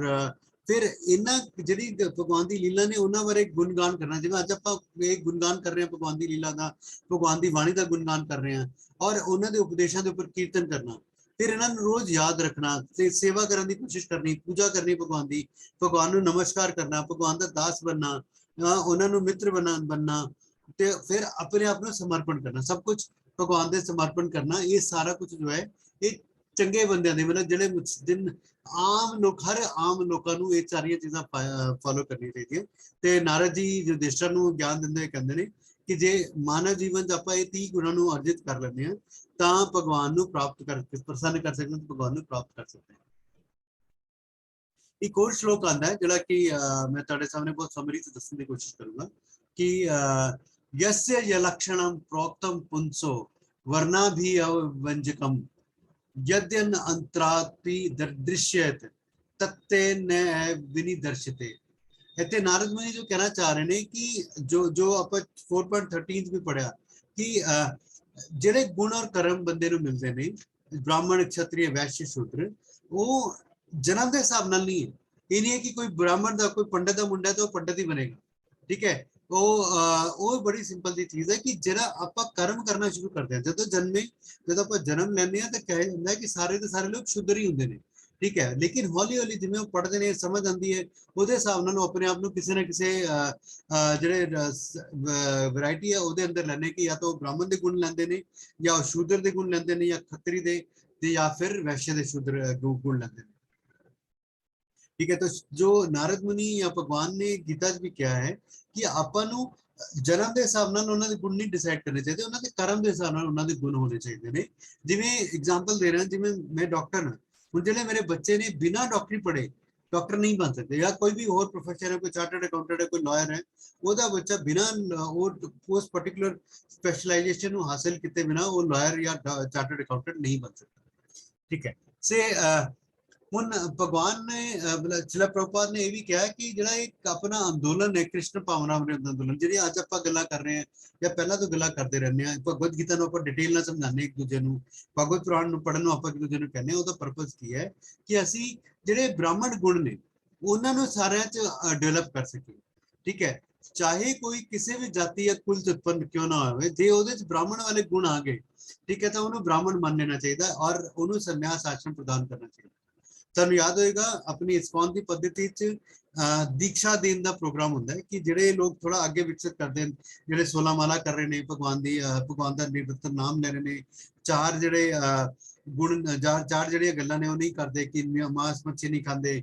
ਫਿਰ ਇਹਨਾਂ ਜਿਹੜੀ ਭਗਵਾਨ ਦੀ ਲੀਲਾ ਨੇ ਉਹਨਾਂ ਬਾਰੇ ਗੁਣਗਾਨ ਕਰਨਾ। ਜਿਵੇਂ ਅੱਜ ਆਪਾਂ ਇਹ ਗੁਣਗਾਨ ਕਰ ਰਹੇ ਹਾਂ ਭਗਵਾਨ ਦੀ ਲੀਲਾ ਦਾ, ਭਗਵਾਨ ਦੀ ਬਾਣੀ ਦਾ ਗੁਣਗਾਨ ਕਰ ਰਹੇ ਹਾਂ, ਔਰ ਉਹਨਾਂ ਦੇ ਉਪਦੇਸ਼ਾਂ ਦੇ ਉੱਪਰ ਕੀਰਤਨ ਕਰਨਾ। ਫਿਰ ਇਹਨਾਂ ਨੂੰ ਰੋਜ਼ ਯਾਦ ਰੱਖਣਾ ਤੇ ਸੇਵਾ ਕਰਨ ਦੀ ਕੋਸ਼ਿਸ਼ ਕਰਨੀ, ਪੂਜਾ ਕਰਨੀ ਭਗਵਾਨ ਦੀ, ਭਗਵਾਨ ਨੂੰ ਨਮਸਕਾਰ ਕਰਨਾ, ਭਗਵਾਨ ਦਾ ਦਾਸ ਬਣਨਾ, ਉਹਨਾਂ ਨੂੰ ਮਿੱਤਰ ਬਣਨਾ ਤੇ ਫਿਰ ਆਪਣੇ ਆਪ ਨੂੰ ਸਮਰਪਣ ਕਰਨਾ, ਸਭ ਕੁਝ ਭਗਵਾਨ ਦੇ ਸਮਰਪਣ ਕਰਨਾ। ਇਹ ਸਾਰਾ ਕੁਝ ਜੋ ਹੈ ਇਹ ਚੰਗੇ ਬੰਦਿਆਂ ਦੇ, ਮਤਲਬ ਜਿਹੜੇ ਦਿਨ ਆਮ ਲੋਕ, ਹਰ ਆਮ ਲੋਕਾਂ ਨੂੰ ਇਹ ਸਾਰੀਆਂ ਚੀਜ਼ਾਂ ਫੋਲੋ ਕਰਨੀ ਚਾਹੀਦੀਆਂ। ਤੇ ਨਾਰਦ ਜੀ ਯੁਧਿਸ਼ਠਰ ਨੂੰ ਗਿਆਨ ਦਿੰਦੇ ਕਹਿੰਦੇ ਨੇ ਕਿ ਜੇ ਮਾਨਵ ਜੀਵਨ 'ਚ ਆਪਾਂ ਇਹ 30 ਗੁਣਾਂ ਨੂੰ ਅਰਜਿਤ ਕਰ ਲੈਂਦੇ ਹਾਂ ਤਾਂ ਭਗਵਾਨ ਨੂੰ ਪ੍ਰਾਪਤ ਕਰਕੇ ਪ੍ਰਸੰਨ ਕਰ ਸਕਦੇ ਹਾਂ, ਭਗਵਾਨ ਨੂੰ ਪ੍ਰਾਪਤ ਕਰ ਸਕਦੇ ਹਾਂ। ਇੱਕ ਹੋਰ ਸ਼ਲੋਕ ਆਉਂਦਾ ਹੈ ਜਿਹੜਾ ਕਿ ਮੈਂ ਤੁਹਾਡੇ ਸਾਹਮਣੇ ਬਹੁਤ ਸਮਰੀ ਚ ਦੱਸਣ ਦੀ ਕੋਸ਼ਿਸ਼ ਕਰੂੰਗਾ ਕਿ ਯस्य ਯਲक्षणम प्रोक्तम पुंसो वर्णा भी अवंजकम यद्यन अंतरापि दृश्यत तत्ते न विनिदर्शते। ਇੱਥੇ ਨਾਰਦ ਮੁਨੀ ਜੋ ਕਹਿਣਾ ਚਾਹ ਰਹੇ ਨੇ ਕਿ ਜੋ ਆਪਾਂ 4.13 ਵੀ ਪੜਿਆ ਕਿ ਜਿਹੜੇ ਗੁਣ ਔਰ ਕਰਮ ਬੰਦੇ ਨੂੰ ਮਿਲਦੇ ਨੇ, ਬ੍ਰਾਹਮਣ, ਖੱਤਰੀ, ਵੈਸ਼ਯ, ਸ਼ੂਦਰ, ਉਹ ਜਨਮ ਦੇ ਹਿਸਾਬ ਨਾਲ ਨਹੀਂ ਹੈ। ਇਹ ਨਹੀਂ ਹੈ ਕਿ ਕੋਈ ਬ੍ਰਾਹਮਣ ਦਾ, ਕੋਈ ਪੰਡਤ ਦਾ ਮੁੰਡਾ ਤਾਂ ਉਹ ਪੰਡਤ ਹੀ ਬਣੇਗਾ, ਠੀਕ ਹੈ। ਉਹ ਬੜੀ ਸਿੰਪਲ ਦੀ ਚੀਜ਼ ਹੈ ਕਿ ਜਿਹੜਾ ਆਪਾਂ ਕਰਮ ਕਰਨਾ ਸ਼ੁਰੂ ਕਰਦੇ ਹਾਂ, ਜਦੋਂ ਆਪਾਂ ਜਨਮ ਲੈਂਦੇ ਹਾਂ ਤਾਂ ਕਿਹਾ ਜਾਂਦਾ ਹੈ ਕਿ ਸਾਰੇ ਦੇ ਸਾਰੇ ਲੋਕ ਸ਼ੂਦਰ ਹੀ ਹੁੰਦੇ ਨੇ, ਠੀਕ ਹੈ। ਲੇਕਿਨ ਹੌਲੀ ਹੌਲੀ ਜਿਵੇਂ ਉਹ ਪੜ੍ਹਦੇ ਨੇ, ਸਮਝ ਆਉਂਦੀ ਹੈ, ਉਹਦੇ ਹਿਸਾਬ ਨਾਲ ਉਹ ਆਪਣੇ ਆਪ ਨੂੰ ਕਿਸੇ ਨਾ ਕਿਸੇ ਜਿਹੜੇ ਵੈਰਾਈਟੀ ਹੈ ਉਹਦੇ ਅੰਦਰ ਲੈਣੇ ਕਿ ਜਾਂ ਤਾਂ ਉਹ ਬ੍ਰਾਹਮਣ ਦੇ ਗੁਣ ਲੈਂਦੇ ਨੇ, ਜਾਂ ਉਹ ਸ਼ੂਦਰ ਦੇ ਗੁਣ ਲੈਂਦੇ ਨੇ, ਜਾਂ ਖੱਤਰੀ ਦੇ, ਜਾਂ ਫਿਰ ਵੈਸ਼ਯ ਦੇ ਸ਼ੂਦਰ ਗੁਣ ਲੈਂਦੇ ਨੇ, ਠੀਕ ਹੈ। ਤਾਂ ਜੋ ਨਾਰਦ ਮੁਨੀ ਜਾਂ ਭਗਵਾਨ ਨੇ ਗੀਤਾ 'ਚ ਵੀ ਕਿਹਾ ਹੈ ਕਿ ਆਪਾਂ ਨੂੰ ਜਨਮ ਦੇ ਹਿਸਾਬ ਨਾਲ ਉਹਨਾਂ ਦੇ ਗੁਣ ਨਹੀਂ ਡਿਸਾਈਡ ਕਰਨੇ ਚਾਹੀਦੇ, ਉਹਨਾਂ ਦੇ ਕਰਮ ਦੇ ਹਿਸਾਬ ਨਾਲ ਉਹਨਾਂ ਦੇ ਗੁਣ ਹੋਣੇ ਚਾਹੀਦੇ ਨੇ। ਜਿਵੇਂ ਐਗਜ਼ਾਮਪਲ ਦੇ ਰਿਹਾ, ਜਿਵੇਂ ਮੈਂ ਡਾਕਟਰ ਹਾਂ, ਹੁਣ ਜਿਹੜੇ ਮੇਰੇ ਬੱਚੇ ਨੇ ਬਿਨਾਂ ਡਾਕਟਰੀ ਪੜ੍ਹੇ ਡਾਕਟਰ ਨਹੀਂ ਬਣ ਸਕਦੇ, ਜਾਂ ਕੋਈ ਵੀ ਹੋਰ ਪ੍ਰੋਫੈਸ਼ਨ ਹੈ, ਕੋਈ ਚਾਰਟਰਡ ਅਕਾਊਂਟੈਂਟ ਹੈ, ਕੋਈ ਲਾਇਰ ਹੈ, ਉਹਦਾ ਬੱਚਾ ਬਿਨਾਂ ਉਸ ਪਰਟੀਕੁਲਰ ਸਪੈਸ਼ਲਾਈਜੇਸ਼ਨ ਨੂੰ ਹਾਸਿਲ ਕੀਤੇ ਬਿਨਾਂ ਉਹ ਲਾਇਰ ਜਾਂ ਚਾਰਟਰਡ ਅਕਾਊਂਟੈਂਟ ਨਹੀਂ ਬਣ ਸਕਦਾ, ਠੀਕ ਹੈ। ਹੁਣ ਭਗਵਾਨ ਨੇ ਸ਼੍ਰੀਲ ਪ੍ਰਭੂਪਾਦ ਨੇ ਇਹ ਵੀ ਕਿਹਾ ਕਿ ਜਿਹੜਾ ਇੱਕ ਆਪਣਾ ਅੰਦੋਲਨ ਹੈ, ਕ੍ਰਿਸ਼ਨ ਭਾਵਨਾਮ੍ਰਿਤ ਅੰਦੋਲਨ, ਜਿਹੜੀ ਅੱਜ ਆਪਾਂ ਗੱਲਾਂ ਕਰ ਰਹੇ ਹਾਂ ਜਾਂ ਪਹਿਲਾਂ ਤੋਂ ਗੱਲਾਂ ਕਰਦੇ ਰਹਿੰਦੇ ਹਾਂ, ਭਗਵਦ ਗੀਤਾ ਨੂੰ ਆਪਾਂ ਡਿਟੇਲ ਨਾਲ ਸਮਝਾਉਂਦੇ ਇੱਕ ਦੂਜੇ ਨੂੰ, ਭਗਵਦ ਪੁਰਾਣ ਨੂੰ ਪੜ੍ਹਨ ਨੂੰ ਆਪਾਂ ਇੱਕ ਦੂਜੇ ਨੂੰ ਕਹਿੰਦੇ ਹਾਂ। ਉਹਦਾ ਪਰਪਸ ਕੀ ਹੈ ਕਿ ਅਸੀਂ ਜਿਹੜੇ ਬ੍ਰਾਹਮਣ ਗੁਣ ਨੇ ਉਹਨਾਂ ਨੂੰ ਸਾਰਿਆਂ 'ਚ ਡਿਵੈਲਪ ਕਰ ਸਕੀਏ, ਠੀਕ ਹੈ। ਚਾਹੇ ਕੋਈ ਕਿਸੇ ਵੀ ਜਾਤੀ ਜਾਂ ਕੁਲ 'ਚ ਉਤਪੰਨ ਕਿਉਂ ਨਾ ਹੋਵੇ, ਜੇ ਉਹਦੇ 'ਚ ਬ੍ਰਾਹਮਣ ਵਾਲੇ ਗੁਣ ਆ ਗਏ, ਠੀਕ ਹੈ, ਤਾਂ ਉਹਨੂੰ ਬ੍ਰਾਹਮਣ ਮੰਨ ਲੈਣਾ ਚਾਹੀਦਾ ਔਰ ਉਹਨੂੰ ਸੰਨਿਆਸ ਆਸ਼ਰਮ ਪ੍ਰਦਾਨ ਕਰਨਾ ਚਾਹੀਦਾ। ਤੁਹਾਨੂੰ ਯਾਦ ਹੋਏਗਾ ਆਪਣੀ ਇਸਕੌਨ ਦੀ ਪद्धति 'ਚ ਦੀਕਸ਼ਾ ਦੇਣ ਦਾ ਪ੍ਰੋਗਰਾਮ ਹੁੰਦਾ ਹੈ ਕਿ ਜਿਹੜੇ ਲੋਕ ਥੋੜਾ ਅੱਗੇ ਵਿਕਸਿਤ ਕਰਦੇ ਨੇ, ਜਿਹੜੇ 16 ਮਾਲਾ ਕਰ ਰਹੇ ਨੇ, ਭਗਵਾਨ ਦਾ ਨਿਰੰਤਰ ਨਾਮ ਲੈ ਰਹੇ ਨੇ, ਚਾਰ ਜਿਹੜੇ ਗੁਣ, ਚਾਰ ਜਿਹੜੀਆਂ ਗੱਲਾਂ ਨੇ ਉਹ ਨਹੀਂ ਕਰਦੇ ਕਿ ਮਾਸ ਮੱਛੀ ਨਹੀਂ ਖਾਂਦੇ,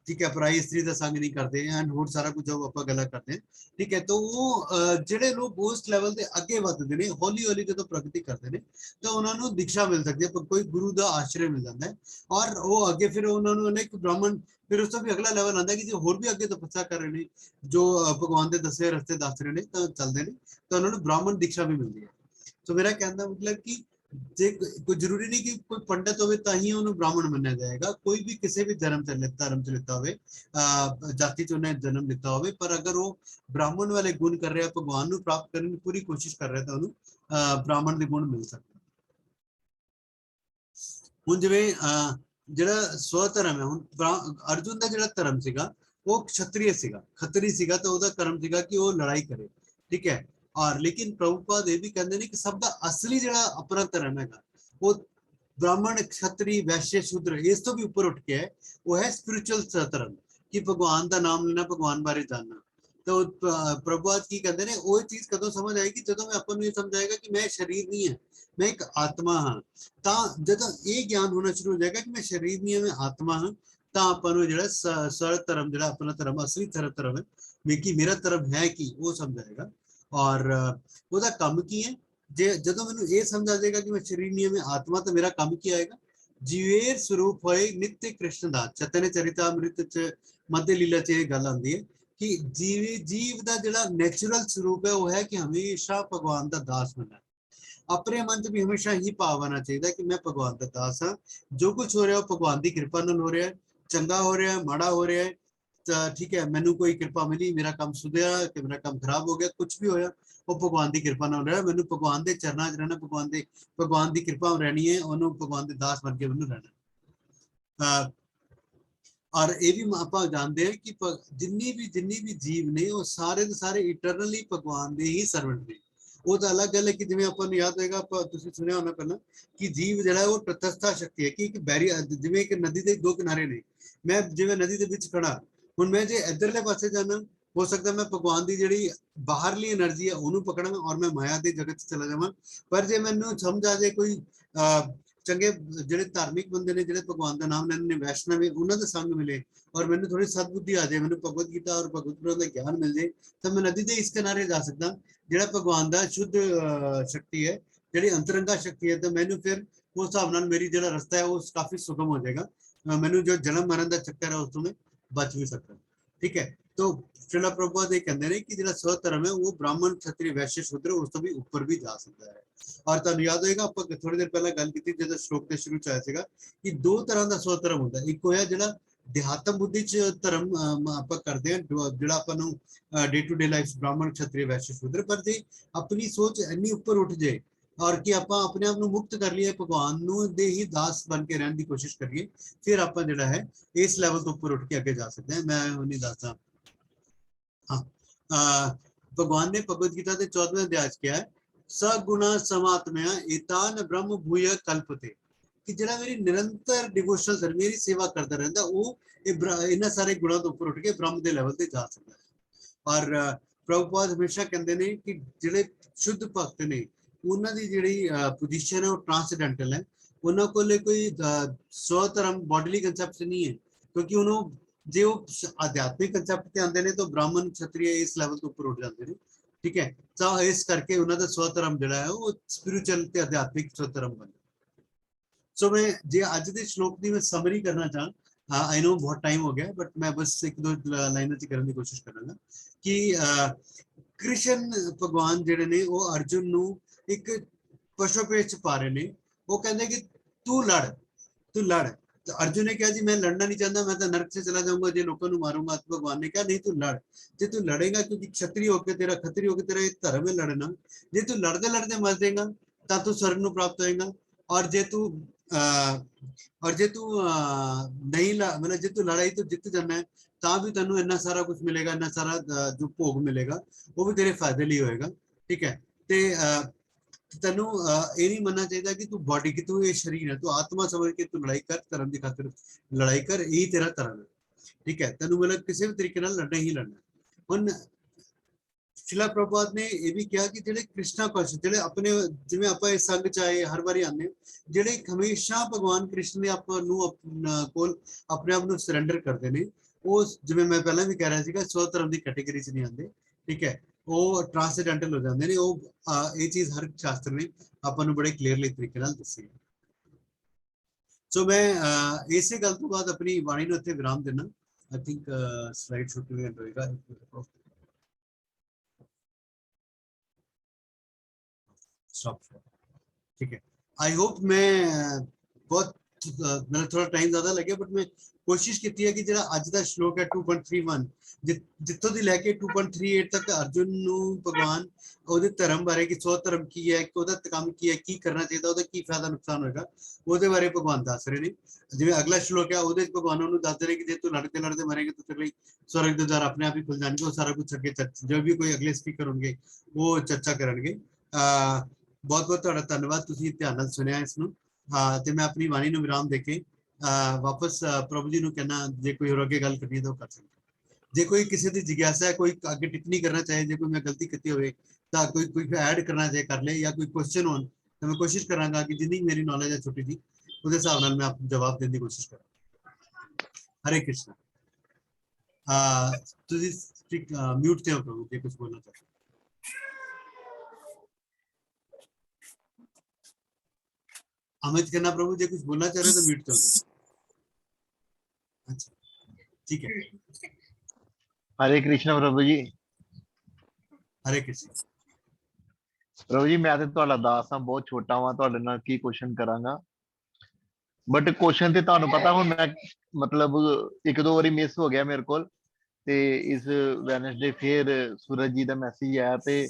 ਠੀਕ ਹੈ, ਪਰਾਈ ਇਸਤਰੀ ਦਾ ਸੰਗ ਨਹੀਂ ਕਰਦੇ, ਐਂਡ ਹੋਰ ਸਾਰਾ ਕੁਝ ਆਪਾਂ ਗੱਲਾਂ ਕਰਦੇ ਹਾਂ, ਠੀਕ ਹੈ। ਤਾਂ ਉਹ ਜਿਹੜੇ ਲੋਕ ਉਸ ਲੈਵਲ ਤੇ ਅੱਗੇ ਵੱਧਦੇ ਨੇ, ਹੌਲੀ ਹੌਲੀ ਜਦੋਂ ਪ੍ਰਗਤੀ ਕਰਦੇ ਨੇ ਤਾਂ ਉਹਨਾਂ ਨੂੰ ਦੀਕਸ਼ਾ ਮਿਲ ਸਕਦੀ ਹੈ, ਕੋਈ ਗੁਰੂ ਦਾ ਆਸ਼ਰय ਮਿਲ ਜਾਂਦਾ ਹੈ ਔਰ ਉਹ ਅੱਗੇ ਫਿਰ ਉਹਨਾਂ ਨੂੰ ਇੱਕ ਬ੍ਰਾਹਮਣ, ਫਿਰ ਉਸ ਤੋਂ ਵੀ ਅਗਲਾ ਲੈਵਲ ਆਉਂਦਾ ਕਿ ਜੇ ਹੋਰ ਵੀ ਅੱਗੇ ਤਪੱਸਿਆ ਕਰ ਰਹੇ ਨੇ, ਜੋ ਭਗਵਾਨ ਦੇ ਦੱਸੇ ਰਸਤੇ ਦੱਸ ਰਹੇ ਨੇ ਤਾਂ ਚੱਲਦੇ ਨੇ, ਤਾਂ ਉਹਨਾਂ ਨੂੰ ਬ੍ਰਾਹਮਣ ਦੀਕਸ਼ਾ ਵੀ ਮਿਲਦੀ ਹੈ। ਸੋ ਮੇਰਾ ਕਹਿਣ ਦਾ ਮਤਲਬ ਕਿ ਜੇ ਕੋਈ ਜ਼ਰੂਰੀ ਨਹੀਂ ਕਿ ਕੋਈ ਪੰਡਤ ਹੋਵੇ ਤਾਂ ਹੀ ਉਹਨੂੰ ਬ੍ਰਾਹਮਣ ਮੰਨਿਆ ਜਾਏਗਾ, ਕੋਈ ਵੀ ਕਿਸੇ ਵੀ ਧਰਮ ਚ ਲਿੱਤਾ ਹੋਵੇ, ਜਾਤੀ ਚ ਉਹਨੇ ਜਨਮ ਲਿੱਤਾ ਹੋਵੇ, ਪਰ ਅਗਰ ਉਹ ਬ੍ਰਾਹਮਣ ਵਾਲੇ ਗੁਣ ਕਰ ਰਿਹਾ, ਭਗਵਾਨ ਨੂੰ ਪ੍ਰਾਪਤ ਕਰਨ ਦੀ ਪੂਰੀ ਕੋਸ਼ਿਸ਼ ਕਰ ਰਿਹਾ, ਤਾਂ ਉਹਨੂੰ ਬ੍ਰਾਹਮਣ ਦੇ ਗੁਣ ਮਿਲ ਸਕਦੇ। ਹੁਣ ਜਿਵੇਂ ਜਿਹੜਾ ਸਵ ਧਰਮ ਹੈ, ਹੁਣ ਅਰਜੁਨ ਦਾ ਜਿਹੜਾ ਧਰਮ ਸੀਗਾ ਉਹ ਖੱਤਰੀ ਸੀਗਾ, ਤਾਂ ਉਹਦਾ ਕਰਮ ਸੀਗਾ ਕਿ ਉਹ ਲੜਾਈ ਕਰੇ, ਠੀਕ ਹੈ। ਔਰ ਲੇਕਿਨ ਪ੍ਰਭੂਪਾਦ ਇਹ ਵੀ ਕਹਿੰਦੇ ਨੇ ਕਿ ਸਭ ਦਾ ਅਸਲੀ ਜਿਹੜਾ ਆਪਣਾ ਧਰਮ ਹੈਗਾ ਉਹ ਬ੍ਰਾਹਮਣ, ਖੱਤਰੀ, ਵੈਸ਼ਯ, ਸ਼ੂਦਰ ਇਸ ਤੋਂ ਵੀ ਉੱਪਰ ਉੱਠ ਕੇ ਹੈ, ਉਹ ਹੈ ਸਪਿਰਿਚੁਅਲ ਧਰਮ, ਕਿ ਭਗਵਾਨ ਦਾ ਨਾਮ ਲੈਣਾ, ਭਗਵਾਨ ਬਾਰੇ ਜਾਣਨਾ। ਤਾਂ ਪ੍ਰਭੂਪਾਦ ਕੀ ਕਹਿੰਦੇ ਨੇ, ਉਹ ਚੀਜ਼ ਕਦੋਂ ਸਮਝ ਆਏਗੀ ਜਦੋਂ ਮੈਂ ਆਪਾਂ ਨੂੰ ਇਹ ਸਮਝਾਏਗਾ ਕਿ ਮੈਂ ਸਰੀਰ ਨਹੀਂ ਹੈ, ਮੈਂ ਇੱਕ ਆਤਮਾ ਹਾਂ। ਤਾਂ ਜਦੋਂ ਇਹ ਗਿਆਨ ਹੋਣਾ ਸ਼ੁਰੂ ਹੋ ਜਾਏਗਾ ਕਿ ਮੈਂ ਸਰੀਰ ਨਹੀਂ ਹਾਂ, ਮੈਂ ਆਤਮਾ ਹਾਂ, ਤਾਂ ਆਪਾਂ ਨੂੰ ਜਿਹੜਾ ਸਰ ਧਰਮ, ਜਿਹੜਾ ਆਪਣਾ ਧਰਮ, ਅਸਲੀ ਧਰਮ ਹੈ, ਕਿ ਮੇਰਾ ਧਰਮ ਹੈ ਕੀ, ਉਹ ਸਮਝਾਏਗਾ। ਔਰ ਉਹਦਾ ਕੰਮ ਕੀ ਹੈ, ਜੇ ਜਦੋਂ ਮੈਨੂੰ ਇਹ ਸਮਝ ਆ ਜਾਏਗਾ ਕਿ ਮੈਂ ਸਰੀਰ ਨਹੀਂ ਹਾਂ, ਮੈਂ ਆਤਮਾ, ਤਾਂ ਮੇਰਾ ਕੰਮ ਕੀ ਆਏਗਾ, ਜੀਵੇਰ ਸਰੂਪ ਹੋਏ ਨਿत्य कृष्ण दास। चैतन्य चरितामृत च मध्य लीला च ਇਹ ਗੱਲ ਆਉਂਦੀ ਹੈ ਕਿ ਜੀਵ ਦਾ ਜਿਹੜਾ ਨੈਚੁਰਲ ਸਰੂਪ ਹੈ ਉਹ ਹੈ ਕਿ ਹਮੇਸ਼ਾ ਭਗਵਾਨ ਦਾ ਦਾਸ ਬਣਨਾ, अपने मन च भी हमेशा ही भाव आना चाहिए कि मैं भगवान का दास हाँ, जो कुछ हो रहा है भगवान की कृपा नाल हो रहा है, चंगा हो रहा है माड़ा हो रहा है, ठीक है मैनू कोई कृपा मिली, मेरा काम सुधरा कि मेरा काम खराब हो गया, कुछ भी होया वो भगवान की कृपा नाल हो रहा है, मैनू भगवान के चरणों च रहना, भगवान की कृपा रहनी है, उन्होंने भगवान के दास बन के मैनू रहना। और ये भी आप जानते हैं कि जिन्नी भी जीव ने वो सारे के सारे इटरनली भगवान के ही सर्वेंट ने। वो तो अलग गल है कि जिवें आपां नूं याद होएगा, तुसीं सुनिया होना पहला कि जीव जिहड़ा वो तटस्था शक्ति है कि एक बैरी, जिवें एक नदी के दो किनारे ने, मैं जिवें नदी के विच खड़ा हुण मैं जे इधरले पासे जाना, हो सकता मैं भगवान की जिहड़ी बाहरली एनर्जी है उन्होंने पकड़ा और मैं माया के जगत चला जावां। पर जे मैनूं समझ आ जाए कोई चंगे जिहड़े धार्मिक बंदे ने जिहड़े भगवान का नाम लैंदे ने, वैष्णव है, उन्हां दा संग मिले और मैंने थोड़ी सदबुद्धि आ जाए, मैंने भगवत गीता और भगवत पुराण का ज्ञान मिल जाए, तो मैं नदी के इस किनारे जा सकता जिहड़ा भगवान का शुद्ध शक्ति है, जिहड़ी अंतरंगा शक्ति है, तो मैनू फिर उस हिसाब नाल मेरी जिहड़ा रस्ता है वो काफी सुगम हो जाएगा, मैनू जो जन्म मरण का चक्कर है उस तो मैं बच भी सकता। ठीक है, तो श्रीला प्रभुपाद ये कहते हैं कि जिहड़ा स्वधर्म है वो ब्राह्मण क्षत्रिय वैश्य शूद्र उस तो भी ऊपर भी जा सकता है। और तुहानूं याद होएगा आप थोड़ी देर पहले गल की जो श्लोक के शुरू च आया सीगा कि दो तरह का स्वधर्म होता है, एक होया जिहड़ा देहात्म बुद्धि च धर्म आप करते हैं, जिहड़ा आपां नूं डे टू डे लाइफ ब्राह्मण क्षत्रिय वैश्य शूद्र, पर जे अपनी सोच इन्नी ऊपर उठ जाए और कि आप अपने आप को मुक्त कर लिए, भगवान दे ही दास बन के रहने की कोशिश करिए, फिर आप जिहड़ा है इस लैवल तो ऊपर उठ के आगे जा सकते हैं। मैं नहीं दसदा, हाँ भगवान ने भगवत गीता के 14वें अध्याय किया है, सगुणा समात्मया एतान ब्रह्म भूय कल्पते, कि जिहड़ा मेरी निरंतर डिवोशनल मेरी सेवा करता रहता वो इन्हां सारे गुणों तो ऊपर उठ के ब्रह्म के लैवल ते जा सकता है। और प्रभुपाद हमेशा कहते हैं कि जिहड़े शुद्ध भक्त ने उन्हां दी जिहड़ी पोजीशन है वो ट्रांसडेंटल है, उन्हां कोले कोई स्वधर्म बॉडीली कंसेप्ट नहीं है, क्योंकि उन्होंने जे वो आध्यात्मिक कंसेप्ट ते आंदे ने तो ब्राह्मण क्षत्रिय इस लैवल तो ऊपर उठ जाते हैं। ठीक है, तो इस करके उन्होंने स्वधर्म जिहड़ा है वो स्पिरिचुअल ते आध्यात्मिक स्वधर्म बन। सो मैं जे अज के श्लोक की मैं समरी करना चाह, आई नो बहुत टाइम हो गया बट मैं बस एक दो लाइनों च करने की कोशिश करांगा कि कृष्ण भगवान जिहड़े ने वो अर्जुन नूं एक पशुपेश च पा रहे ने, वो कहंदे कि तू लड़। तो अर्जुन ने कहा जी मैं लड़ना नहीं चाहता, मैं तो नरक से चला जाऊंगा जे लोगों को मारूंगा। तो भगवान ने कहा नहीं तू लड़, जे तू लड़ेगा क्योंकि क्षत्रिय होकर तेरा धर्म है लड़ना, जे तू लड़ते लड़ते मर जाएगा तो तू स्वर्ग नूं प्राप्त होएगा, और जे तू नहीं मतलब जे तू लड़ाई तो जित जाना है ता भी तेन इन्ना सारा कुछ मिलेगा, इन्ना सारा जो भोग मिलेगा वो भी तेरे फायदे लिए होएगा। ठीक है, ते तेनू ये नहीं मनना चाहिए कि तू बॉडी की तू ये शरीर है, तू आत्मा समझ के तू लड़ाई कर, धर्म की खातिर लड़ाई कर, यही तेरा धर्म है। ठीक है, तेनू मतलब किसी भी तरीके लड़ना ही लड़ना। हुण शिला प्रभुपाद ने यह भी कहा कि जिहड़े कृष्णा पक्ष जिहड़े अपने जिवें आपां इस संग च आए हर बारी आने, जिहड़े हमेशा भगवान कृष्ण ने आपां नूं कोल अपने आप नूं सरैंडर करते हैं, वो जिवें मैं पहले भी कह रहा सीगा स्वधर्म की कैटेगरी च नहीं आते। ठीक है, वो ट्रांसडेंटल हो जाते हैं, वो ये चीज़ हर शास्त्र ने आपां नूं बड़े क्लीयरली तरीके नाल दसी है। सो मैं इसे गल तो बाद अपनी वाणी नूं इत्थे विराम देना। I think slide show clear होएगा। स्टॉप। ठीक है, आई होप मैं बहुत मेरा थोड़ा टाइम ज्यादा लगे बट मैं कोशिश की है कि जो अज का श्लोक है 2.31 जितों की लैके 2.38 तक अर्जुन भगवान ਉਹਦੇ ਧਰਮ ਬਾਰੇ कि ਸੋ ਧਰਮ ਕੀ ਹੈ, ਉਹਦਾ ਕੰਮ ਕੀ ਹੈ, ਕੀ ਕਰਨਾ ਚਾਹੀਦਾ, ਉਹਦਾ ਕੀ ਫਾਇਦਾ ਨੁਕਸਾਨ ਹੋਏਗਾ, ਉਹਦੇ ਬਾਰੇ ਭਗਵਾਨ ਦੱਸ ਰਹੇ ਨੇ। ਜਿਵੇਂ ਅਗਲਾ ਸ਼ਲੋਕ ਹੈ ਉਹਦੇ ਭਗਵਾਨ ਨੂੰ ਦੱਸ ਰਹੇ ਕਿ ਜੇ ਤੂੰ ਲੜਦੇ ਲੜਦੇ ਮਰੇਗਾ ਤਾਂ ਤੇਰੇ ਲਈ स्वर्ग ਦੇ द्वार अपने आप ही खुल जाएंगे। वो सारा कुछ अगे जो भी कोई अगले स्पीकर होंगे वो चर्चा करेंगे। बहुत बहुत तुहाडा धन्नवाद, तुसीं ध्यान नाल सुनिया इसनूं। ते मैं अपनी वाणी नूं विराम दे के वापस प्रभु जी नूं कहना जे कोई होर अगे गल करनी तो कर सकदा। जे कोई किसी की जिज्ञासा है, कोई आगे टिप्पणी करना चाहे, जो कोई मैं गलती की होवे तो कोई ऐड करना चाहे कर ले, या कोई क्वेश्चन हो तो मैं कोशिश करांगा कि जितनी मेरी नॉलेज है छोटी जी उस हिसाब नाल मैं आप जवाब देने की कोशिश करूँ। हरे कृष्णा। तुसीं म्यूट थे हो प्रभु जे कुछ बोलना चाहते। अमित खन्ना प्रभु जी कुछ बोलना चाह रहे हो तो म्यूट कर दो। अच्छा ठीक है। हरे कृष्ण प्रभु जी। हरे कृष्ण। ਪ੍ਰਭੂ ਜੀ ਮੈਂ ਤੇ ਤੁਹਾਡਾ ਦਾਸ ਹਾਂ, ਬਹੁਤ ਛੋਟਾ ਵਾਂ, ਤੁਹਾਡੇ ਨਾਲ ਕੀ ਕੁਐਸਚਨ ਕਰਾਂਗਾ। ਬਟ ਕੁਐਸਚਨ ਤੇ ਤੁਹਾਨੂੰ ਪਤਾ ਹੁਣ ਮੈਂ ਮਤਲਬ ਇੱਕ ਦੋ ਵਾਰੀ ਮਿਸ ਹੋ ਗਿਆ ਮੇਰੇ ਕੋਲ, ਤੇ ਇਸ ਵੈਨਸਡੇ ਫੇਰ ਸੂਰਜ ਜੀ ਦਾ ਮੈਸੇਜ ਆਇਆ ਤੇ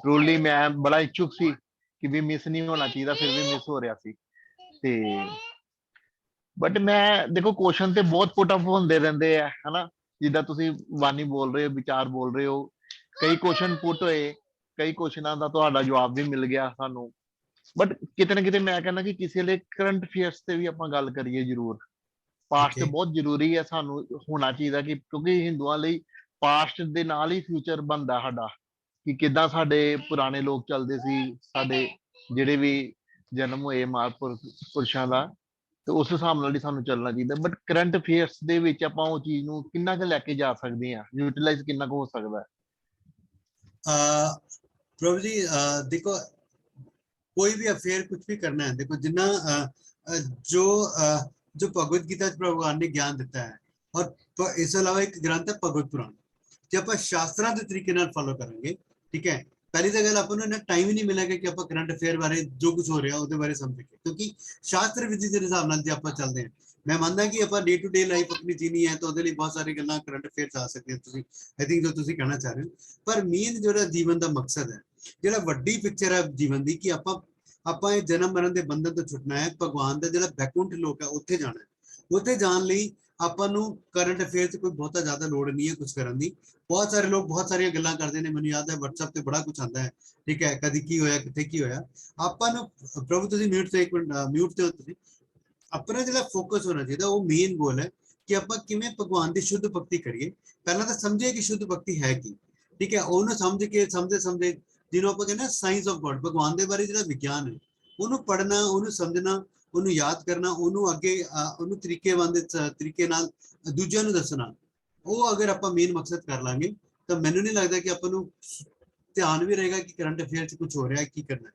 ਟਰੂਲੀ ਮੈਂ ਬੜਾ ਇੱਛੁਕ ਸੀ ਕਿ ਵੀ ਮਿਸ ਨਹੀਂ ਹੋਣਾ ਚਾਹੀਦਾ, ਫਿਰ ਵੀ ਮਿਸ ਹੋ ਰਿਹਾ ਸੀ। ਤੇ ਬਟ ਮੈਂ ਦੇਖੋ ਕੁਐਸਚਨ ਤੇ ਬਹੁਤ ਪੁੱਟ ਅਪ ਹੁੰਦੇ ਰਹਿੰਦੇ ਆ ਹਨਾ, ਜਿੱਦਾਂ ਤੁਸੀਂ ਬਾਣੀ ਬੋਲ ਰਹੇ ਹੋ, ਵਿਚਾਰ ਬੋਲ ਰਹੇ ਹੋ, ਕਈ ਕੁਐਸਚਨ ਪੁੱਟ ਹੋਏ, ਕਈ ਕੁਐਸਚਨਾਂ ਦਾ ਤੁਹਾਡਾ ਜਵਾਬ ਵੀ ਮਿਲ ਗਿਆ ਸਾਨੂੰ। ਬਟ ਕਿਤੇ ਨਾ ਕਿਤੇ ਮੈਂ ਕਹਿੰਦਾ ਕਿ ਕਿਸੇ ਲਈ ਕਰੰਟ ਅਫੇਅਰਸ ਤੇ ਵੀ ਆਪਾਂ ਗੱਲ ਕਰੀਏ ਜ਼ਰੂਰ। Past Okay. ਬਹੁਤ ਜ਼ਰੂਰੀ ਹੈ, ਸਾਨੂੰ ਹੋਣਾ ਚਾਹੀਦਾ ਕਿ ਕਿਉਂਕਿ ਹਿੰਦੂਆਂ ਲਈ ਪਾਸਟ ਦੇ ਨਾਲ ਹੀ ਫਿਊਚਰ ਬਣਦਾ ਸਾਡਾ, ਕਿ ਕਿੱਦਾਂ ਸਾਡੇ ਪੁਰਾਣੇ ਲੋਕ ਚੱਲਦੇ ਸੀ, ਸਾਡੇ ਜਿਹੜੇ ਵੀ ਜਨਮ ਹੋਏ ਮਹਾਂਪੁਰਸ਼ਾਂ ਦਾ, ਤੇ ਉਸ ਹਿਸਾਬ ਨਾਲ ਹੀ ਸਾਨੂੰ ਚੱਲਣਾ ਚਾਹੀਦਾ। ਬਟ ਕਰੰਟ ਅਫੇਅਰਸ ਦੇ ਵਿੱਚ ਆਪਾਂ ਉਹ ਚੀਜ਼ ਨੂੰ ਕਿੰਨਾ ਕੁ ਲੈ ਕੇ ਜਾ ਸਕਦੇ ਹਾਂ, ਯੂਟਿਲਾਈਜ਼ ਕਿੰਨਾ ਕੁ ਹੋ ਸਕਦਾ ਹੈ? प्रभु जी देखो, कोई भी अफेयर कुछ भी करना है, देखो जिन्ना जो जो भगवत गीता भगवान ने ज्ञान दिता है, और इस अलावा एक ग्रंथ है भगवत पुराण, जो आप शास्त्रां के तरीके नाल फॉलो करेंगे, ठीक है। पहली तो गल अपन नूं टाइम ही नहीं मिलेगा कि आप करंट अफेयर बारे जो कुछ हो रहा उसके बारे समझ के, क्योंकि शास्त्र विधि के हिसाब नाल जे आप चलते हैं, मैं मानदा कि आप डे टू डे लाइफ अपनी जीनी है तो उसके लिए बहुत सारी गल्लां करंट अफेयर आ सकती हैं। आई थिंक जो तुसीं कहना चाह रहे हो, पर मेन जो जीवन का मकसद है, ਜਿਹੜਾ ਵੱਡੀ ਪਿਕਚਰ ਹੈ ਜੀਵਨ ਦੀ, ਕਿ ਆਪਾਂ ਇਹ ਜਨਮ ਮਰਨ ਦੇ ਬੰਧਨ ਤੋਂ ਛੁੱਟਣਾ ਹੈ, ਭਗਵਾਨ ਦਾ ਜਿਹੜਾ ਬੈਕੁੰਠ ਲੋਕ ਹੈ ਉੱਥੇ ਜਾਣਾ ਹੈ। ਉੱਥੇ ਜਾਣ ਲਈ ਆਪਾਂ ਨੂੰ ਕਰੰਟ ਅਫੇਅਰ 'ਚ ਕੋਈ ਬਹੁਤਾ ਜ਼ਿਆਦਾ ਲੋੜ ਨਹੀਂ ਹੈ ਕੁਝ ਕਰਨ ਦੀ। ਬਹੁਤ ਸਾਰੇ ਲੋਕ ਬਹੁਤ ਸਾਰੀਆਂ ਗੱਲਾਂ ਕਰਦੇ ਨੇ, ਮੈਨੂੰ ਯਾਦ ਹੈ WhatsApp ਤੇ ਬੜਾ ਕੁਝ ਆਉਂਦਾ ਹੈ, ਠੀਕ ਹੈ, ਕਦੀ ਕੀ ਹੋਇਆ, ਕਿੱਥੇ ਕੀ ਹੋਇਆ। ਆਪਾਂ ਨੂੰ ਪ੍ਰਭੂ ਤੁਸੀਂ ਮਿਊਟ ਤੇ ਇੱਕ ਮਿੰਟ ਮਿਊਟ ਤੇ ਹੋ ਤੁਸੀਂ। ਆਪਣਾ ਜਿਹੜਾ ਫੋਕਸ ਹੋਣਾ ਚਾਹੀਦਾ, ਉਹ ਮੇਨ ਗੋਲ ਹੈ ਕਿ ਆਪਾਂ ਕਿਵੇਂ ਭਗਵਾਨ ਦੀ ਸ਼ੁੱਧ ਭਗਤੀ ਕਰੀਏ। ਪਹਿਲਾਂ ਤਾਂ ਸਮਝੀਏ ਕਿ ਸ਼ੁੱਧ ਭਗਤੀ ਹੈ ਕੀ, ਠੀਕ ਹੈ। ਉਹਨੂੰ ਸਮਝ ਕੇ ਸਮਝੇ ਜਿਹਨੂੰ ਆਪਾਂ ਕਹਿੰਦੇ ਸਾਇੰਸ ਆਫ ਗੋਡ, ਭਗਵਾਨ ਦੇ ਬਾਰੇ ਜਿਹੜਾ ਵਿਗਿਆਨ ਹੈ, ਉਹਨੂੰ ਪੜ੍ਹਨਾ, ਉਹਨੂੰ ਸਮਝਣਾ, ਉਹਨੂੰ ਯਾਦ ਕਰਨਾ, ਉਹਨੂੰ ਅੱਗੇ ਉਹਨੂੰ ਤਰੀਕੇ ਨਾਲ ਦੂਜਿਆਂ ਨੂੰ ਦੱਸਣਾ, ਉਹ ਅਗਰ ਆਪਾਂ ਮੇਨ ਮਕਸਦ ਕਰ ਲਾਂਗੇ ਤਾਂ ਮੈਨੂੰ ਨਹੀਂ ਲੱਗਦਾ ਕਿ ਆਪਾਂ ਨੂੰ ਧਿਆਨ ਵੀ ਰਹੇਗਾ ਕਿ ਕਰੰਟ ਅਫੇਅਰ 'ਚ ਕੁਝ ਹੋ ਰਿਹਾ, ਕੀ ਕਰਨਾ ਹੈ।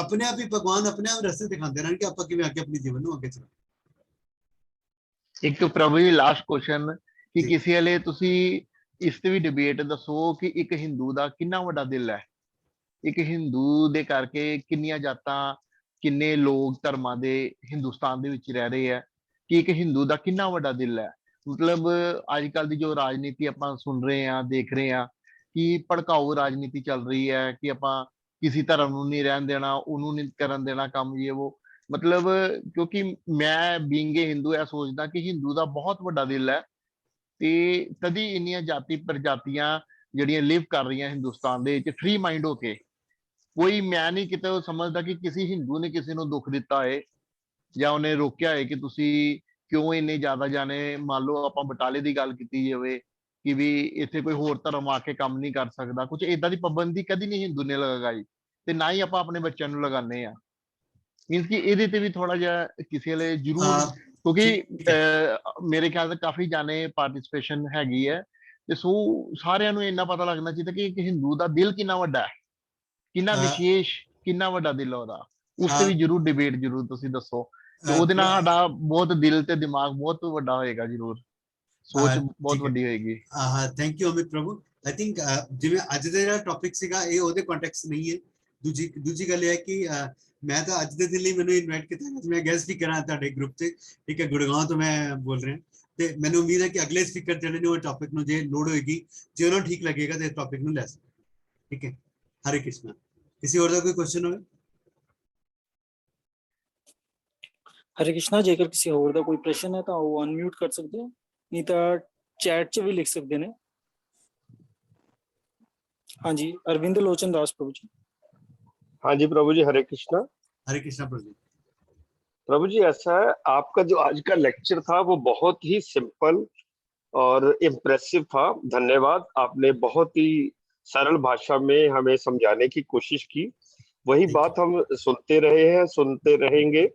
ਆਪਣੇ ਆਪ ਹੀ ਭਗਵਾਨ ਆਪਣੇ ਆਪ ਰਸਤੇ ਦਿਖਾਉਂਦੇ ਰਹਿਣ ਕਿ ਆਪਾਂ ਕਿਵੇਂ ਅੱਗੇ ਆਪਣੇ ਜੀਵਨ ਨੂੰ ਅੱਗੇ ਚਲਾਉਣਾ। ਇੱਕ ਪ੍ਰਭੂ ਜੀ ਲਾਸਟ ਕੁਐਸਚਨ, ਕਿ ਜੀ। ਕਿਸੇ ਵੇਲੇ ਤੁਸੀਂ ਇਸ ਤੇ ਵੀ ਡਿਬੇਟ ਦੱਸੋ ਕਿ ਇੱਕ ਹਿੰਦੂ ਦਾ ਕਿੰਨਾ ਵੱਡਾ ਦਿਲ ਹੈ, ਇੱਕ ਹਿੰਦੂ ਦੇ ਕਰਕੇ ਕਿੰਨੀਆਂ ਜਾਤਾਂ, ਕਿੰਨੇ ਲੋਕ ਧਰਮਾਂ ਦੇ ਹਿੰਦੁਸਤਾਨ ਦੇ ਵਿੱਚ ਰਹਿ ਰਹੇ ਹੈ, ਕਿ ਇੱਕ ਹਿੰਦੂ ਦਾ ਕਿੰਨਾ ਵੱਡਾ ਦਿਲ ਹੈ। ਮਤਲਬ ਅੱਜ ਕੱਲ ਦੀ ਜੋ ਰਾਜਨੀਤੀ ਆਪਾਂ ਸੁਣ ਰਹੇ ਹਾਂ, ਦੇਖ ਰਹੇ ਹਾਂ ਕਿ ਭੜਕਾਊ ਰਾਜਨੀਤੀ ਚੱਲ ਰਹੀ ਹੈ, ਕਿ ਆਪਾਂ ਕਿਸੇ ਧਰਮ ਨੂੰ ਨਹੀਂ ਰਹਿਣ ਦੇਣਾ, ਉਹਨੂੰ ਨਹੀਂ ਕਰਨ ਦੇਣਾ ਕੰਮ, ਇਹ ਉਹ। ਮਤਲਬ ਕਿਉਂਕਿ ਮੈਂ ਬੀਇੰਗ ਏ ਹਿੰਦੂ ਇਹ ਸੋਚਦਾ ਕਿ ਹਿੰਦੂ ਦਾ ਬਹੁਤ ਵੱਡਾ ਦਿਲ ਹੈ, ਤੇ ਤਦੀ ਇੰਨੀਆਂ ਜਾਤੀ ਪ੍ਰਜਾਤੀਆਂ ਜਿਹੜੀਆਂ ਲਿਵ ਕਰ ਰਹੀਆਂ ਹਿੰਦੁਸਤਾਨ ਦੇ ਵਿੱਚ ਫ੍ਰੀ ਮਾਈਂਡ ਹੋ ਕੇ। ਕੋਈ ਮੈਂ ਨਹੀਂ ਕਿਤੇ ਉਹ ਸਮਝਦਾ ਕਿ ਕਿਸੇ ਹਿੰਦੂ ਨੇ ਕਿਸੇ ਨੂੰ ਦੁੱਖ ਦਿੱਤਾ ਹੋਏ ਜਾਂ ਉਹਨੇ ਰੋਕਿਆ ਹੋਏ ਕਿ ਤੁਸੀਂ ਕਿਉਂ ਇੰਨੇ ਜ਼ਿਆਦਾ ਜਾਣੇ, ਮੰਨ ਲਓ ਆਪਾਂ ਬਟਾਲੇ ਦੀ ਗੱਲ ਕੀਤੀ ਜਾਵੇ ਕਿ ਵੀ ਇੱਥੇ ਕੋਈ ਹੋਰ ਧਰਮ ਆ ਕੇ ਕੰਮ ਨਹੀਂ ਕਰ ਸਕਦਾ, ਕੁਝ ਏਦਾਂ ਦੀ ਪਾਬੰਦੀ ਕਦੀ ਨਹੀਂ ਹਿੰਦੂ ਨੇ ਲਗਾਈ, ਤੇ ਨਾ ਹੀ ਆਪਾਂ ਆਪਣੇ ਬੱਚਿਆਂ ਨੂੰ ਲਗਾਉਂਦੇ ਆ। ਮੀਨਸ ਕਿ ਇਹਦੇ ਤੇ ਵੀ ਥੋੜਾ ਜਿਹਾ ਕਿਸੇ ਵੇਲੇ ਜ਼ਰੂਰ, ਕਿਉਂਕਿ ਮੇਰੇ ਖਿਆਲ ਨਾਲ ਕਾਫੀ ਜਾਣੇ ਪਾਰਟਿਸਿਪੇਸ਼ਨ ਹੈਗੀ ਹੈ, ਤੇ ਸੋ ਸਾਰਿਆਂ ਨੂੰ ਇੰਨਾ ਪਤਾ ਲੱਗਣਾ ਚਾਹੀਦਾ ਕਿ ਇੱਕ ਹਿੰਦੂ ਦਾ ਦਿਲ ਕਿੰਨਾ ਵੱਡਾ ਹੈ, ਕਿੰਨਾ ਵਿਸ਼ੇਸ਼, ਕਿੰਨਾ ਵੱਡਾ ਦਿਲ ਹੈ ਉਹਦਾ। ਉਸ ਤੇ ਵੀ ਜ਼ਰੂਰ ਡਿਬੇਟ ਜ਼ਰੂਰ ਤੁਸੀਂ ਦੱਸੋ, ਤੇ ਉਹਦੇ ਨਾਲ ਸਾਡਾ ਬਹੁਤ ਦਿਲ ਤੇ ਦਿਮਾਗ ਬਹੁਤ ਵੱਡਾ ਹੋਏਗਾ, ਜ਼ਰੂਰ ਸੋਚ ਬਹੁਤ ਵੱਡੀ ਹੋਏਗੀ। ਥੈਂਕ ਯੂ ਅਮਿਤ ਪ੍ਰਭੂ। ਆਈ ਥਿੰਕ ਜਿਵੇਂ ਅੱਜ ਦਾ ਜਿਹੜਾ ਟੌਪਿਕ ਸੀਗਾ ਇਹ ਉਹਦੇ ਕੰਟੈਕਸਟ ਨਹੀਂ ਹੈ। ਦੂਜੀ ਗੱਲ ਇਹ ਹੈ ਕਿ ਮੈਂ ਤਾਂ ਅੱਜ ਦੇ ਦਿਨ ਲਈ ਮੈਨੂੰ ਇਨਵਾਈਟ ਕੀਤਾ, ਮੈਂ ਗੈਸਟ ਵੀ ਕਰਾਂ ਤੁਹਾਡੇ ਗਰੁੱਪ 'ਤੇ, ਠੀਕ ਹੈ, ਗੁੜਗਾਉਂ ਤੋਂ ਮੈਂ ਬੋਲ ਰਿਹਾ, ਤੇ ਮੈਨੂੰ ਉਮੀਦ ਹੈ ਕਿ ਅਗਲੇ ਸਪੀਕਰ ਜਿਹੜੇ ਨੇ ਉਹ ਟੌਪਿਕ ਨੂੰ ਜੇ ਲੋੜ ਹੋਏਗੀ, ਜੇ ਉਹਨਾਂ ਨੂੰ ਠੀਕ ਲੱਗੇਗਾ ਤੇ ਟੌਪਿਕ ਨੂੰ ਲੈ ਸਕਦੇ, ਠੀਕ ਹੈ। ਹਰੇ ਕ੍ਰਿਸ਼ਨਾ। ਕਿਸੇ ਹੋਰ ਦਾ ਕੋਈ ਕੁਐਸਚਨ ਹੋਵੇ? ਹਰੇ ਕ੍ਰਿਸ਼ਨਾ, ਜੇਕਰ ਕਿਸੇ ਹੋਰ ਦਾ ਕੋਈ ਪ੍ਰਸ਼ਨ ਹੈ ਤਾਂ ਉਹ ਅਨਮਿਊਟ ਕਰ ਸਕਦੇ ਹੋ, ਨਹੀਂ ਤਾਂ ਚੈਟ 'ਚ ਵੀ ਲਿਖ ਸਕਦੇ ਨੇ। ਹਾਂਜੀ, अरविंद लोचन दास प्रभु जी। हाँ जी प्रभु जी, हरे कृष्णा। हरे कृष्णा प्रभु जी। प्रभु जी ऐसा है, आपका जो आज का लेक्चर था वो बहुत ही सिंपल और इम्प्रेसिव था। धन्यवाद, आपने बहुत ही सरल भाषा में हमें समझाने की कोशिश की। वही बात हम सुनते रहे हैं, सुनते रहेंगे।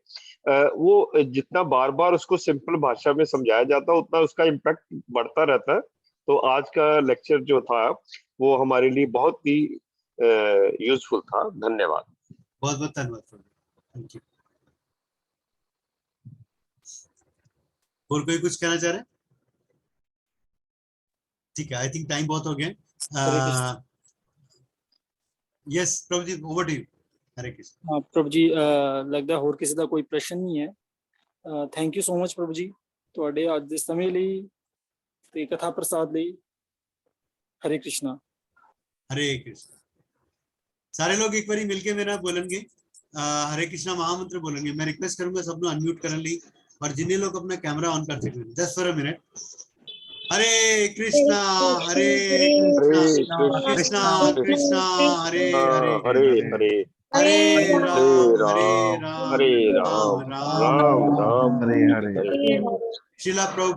वो जितना बार बार उसको सिंपल भाषा में समझाया जाता है उतना उसका इम्पैक्ट बढ़ता रहता है। तो आज का लेक्चर जो था वो हमारे लिए बहुत ही यूजफुल था। धन्यवाद, बहुत बहुत धन्यवाद, थैंक यू। और कोई कुछ कहना चाह रहे हैं? ठीक है, आई थिंक टाइम बहुत हो गया। Yes Prabhu ji, over to you. Hare Krishna. हाँ प्रभु जी, लगदा होर किसी ਦਾ ਕੋਈ ਪ੍ਰਸ਼ਨ ਨਹੀਂ ਹੈ। ਥੈਂਕ ਯੂ ਸੋ ਮਚ ਪ੍ਰਭੂ ਜੀ ਤੁਹਾਡੇ ਅੱਜ ਦੇ ਸਮੇਂ ਲਈ ਤੇ ਕਥਾ ਪ੍ਰਸਾਦ ਲਈ। हरे कृष्णा। हरे कृष्ण। सारे लोग एक बारी मिलके मेरा बोलेंगे हरे कृष्णा महामंत्र बोलेंगे। मैं रिक्वेस्ट करूंगा सबको अनम्यूट करने ली और जिन्हें लोग अपना कैमरा ऑन कर सकते हैं just for a minute. Hare Krishna Hare Krishna Krishna Krishna Hare Hare Hare Hare Hare Hare Ram Ram Hare Ram Ram Ram Ram Ram Hare Hare Hare Shila Prabhu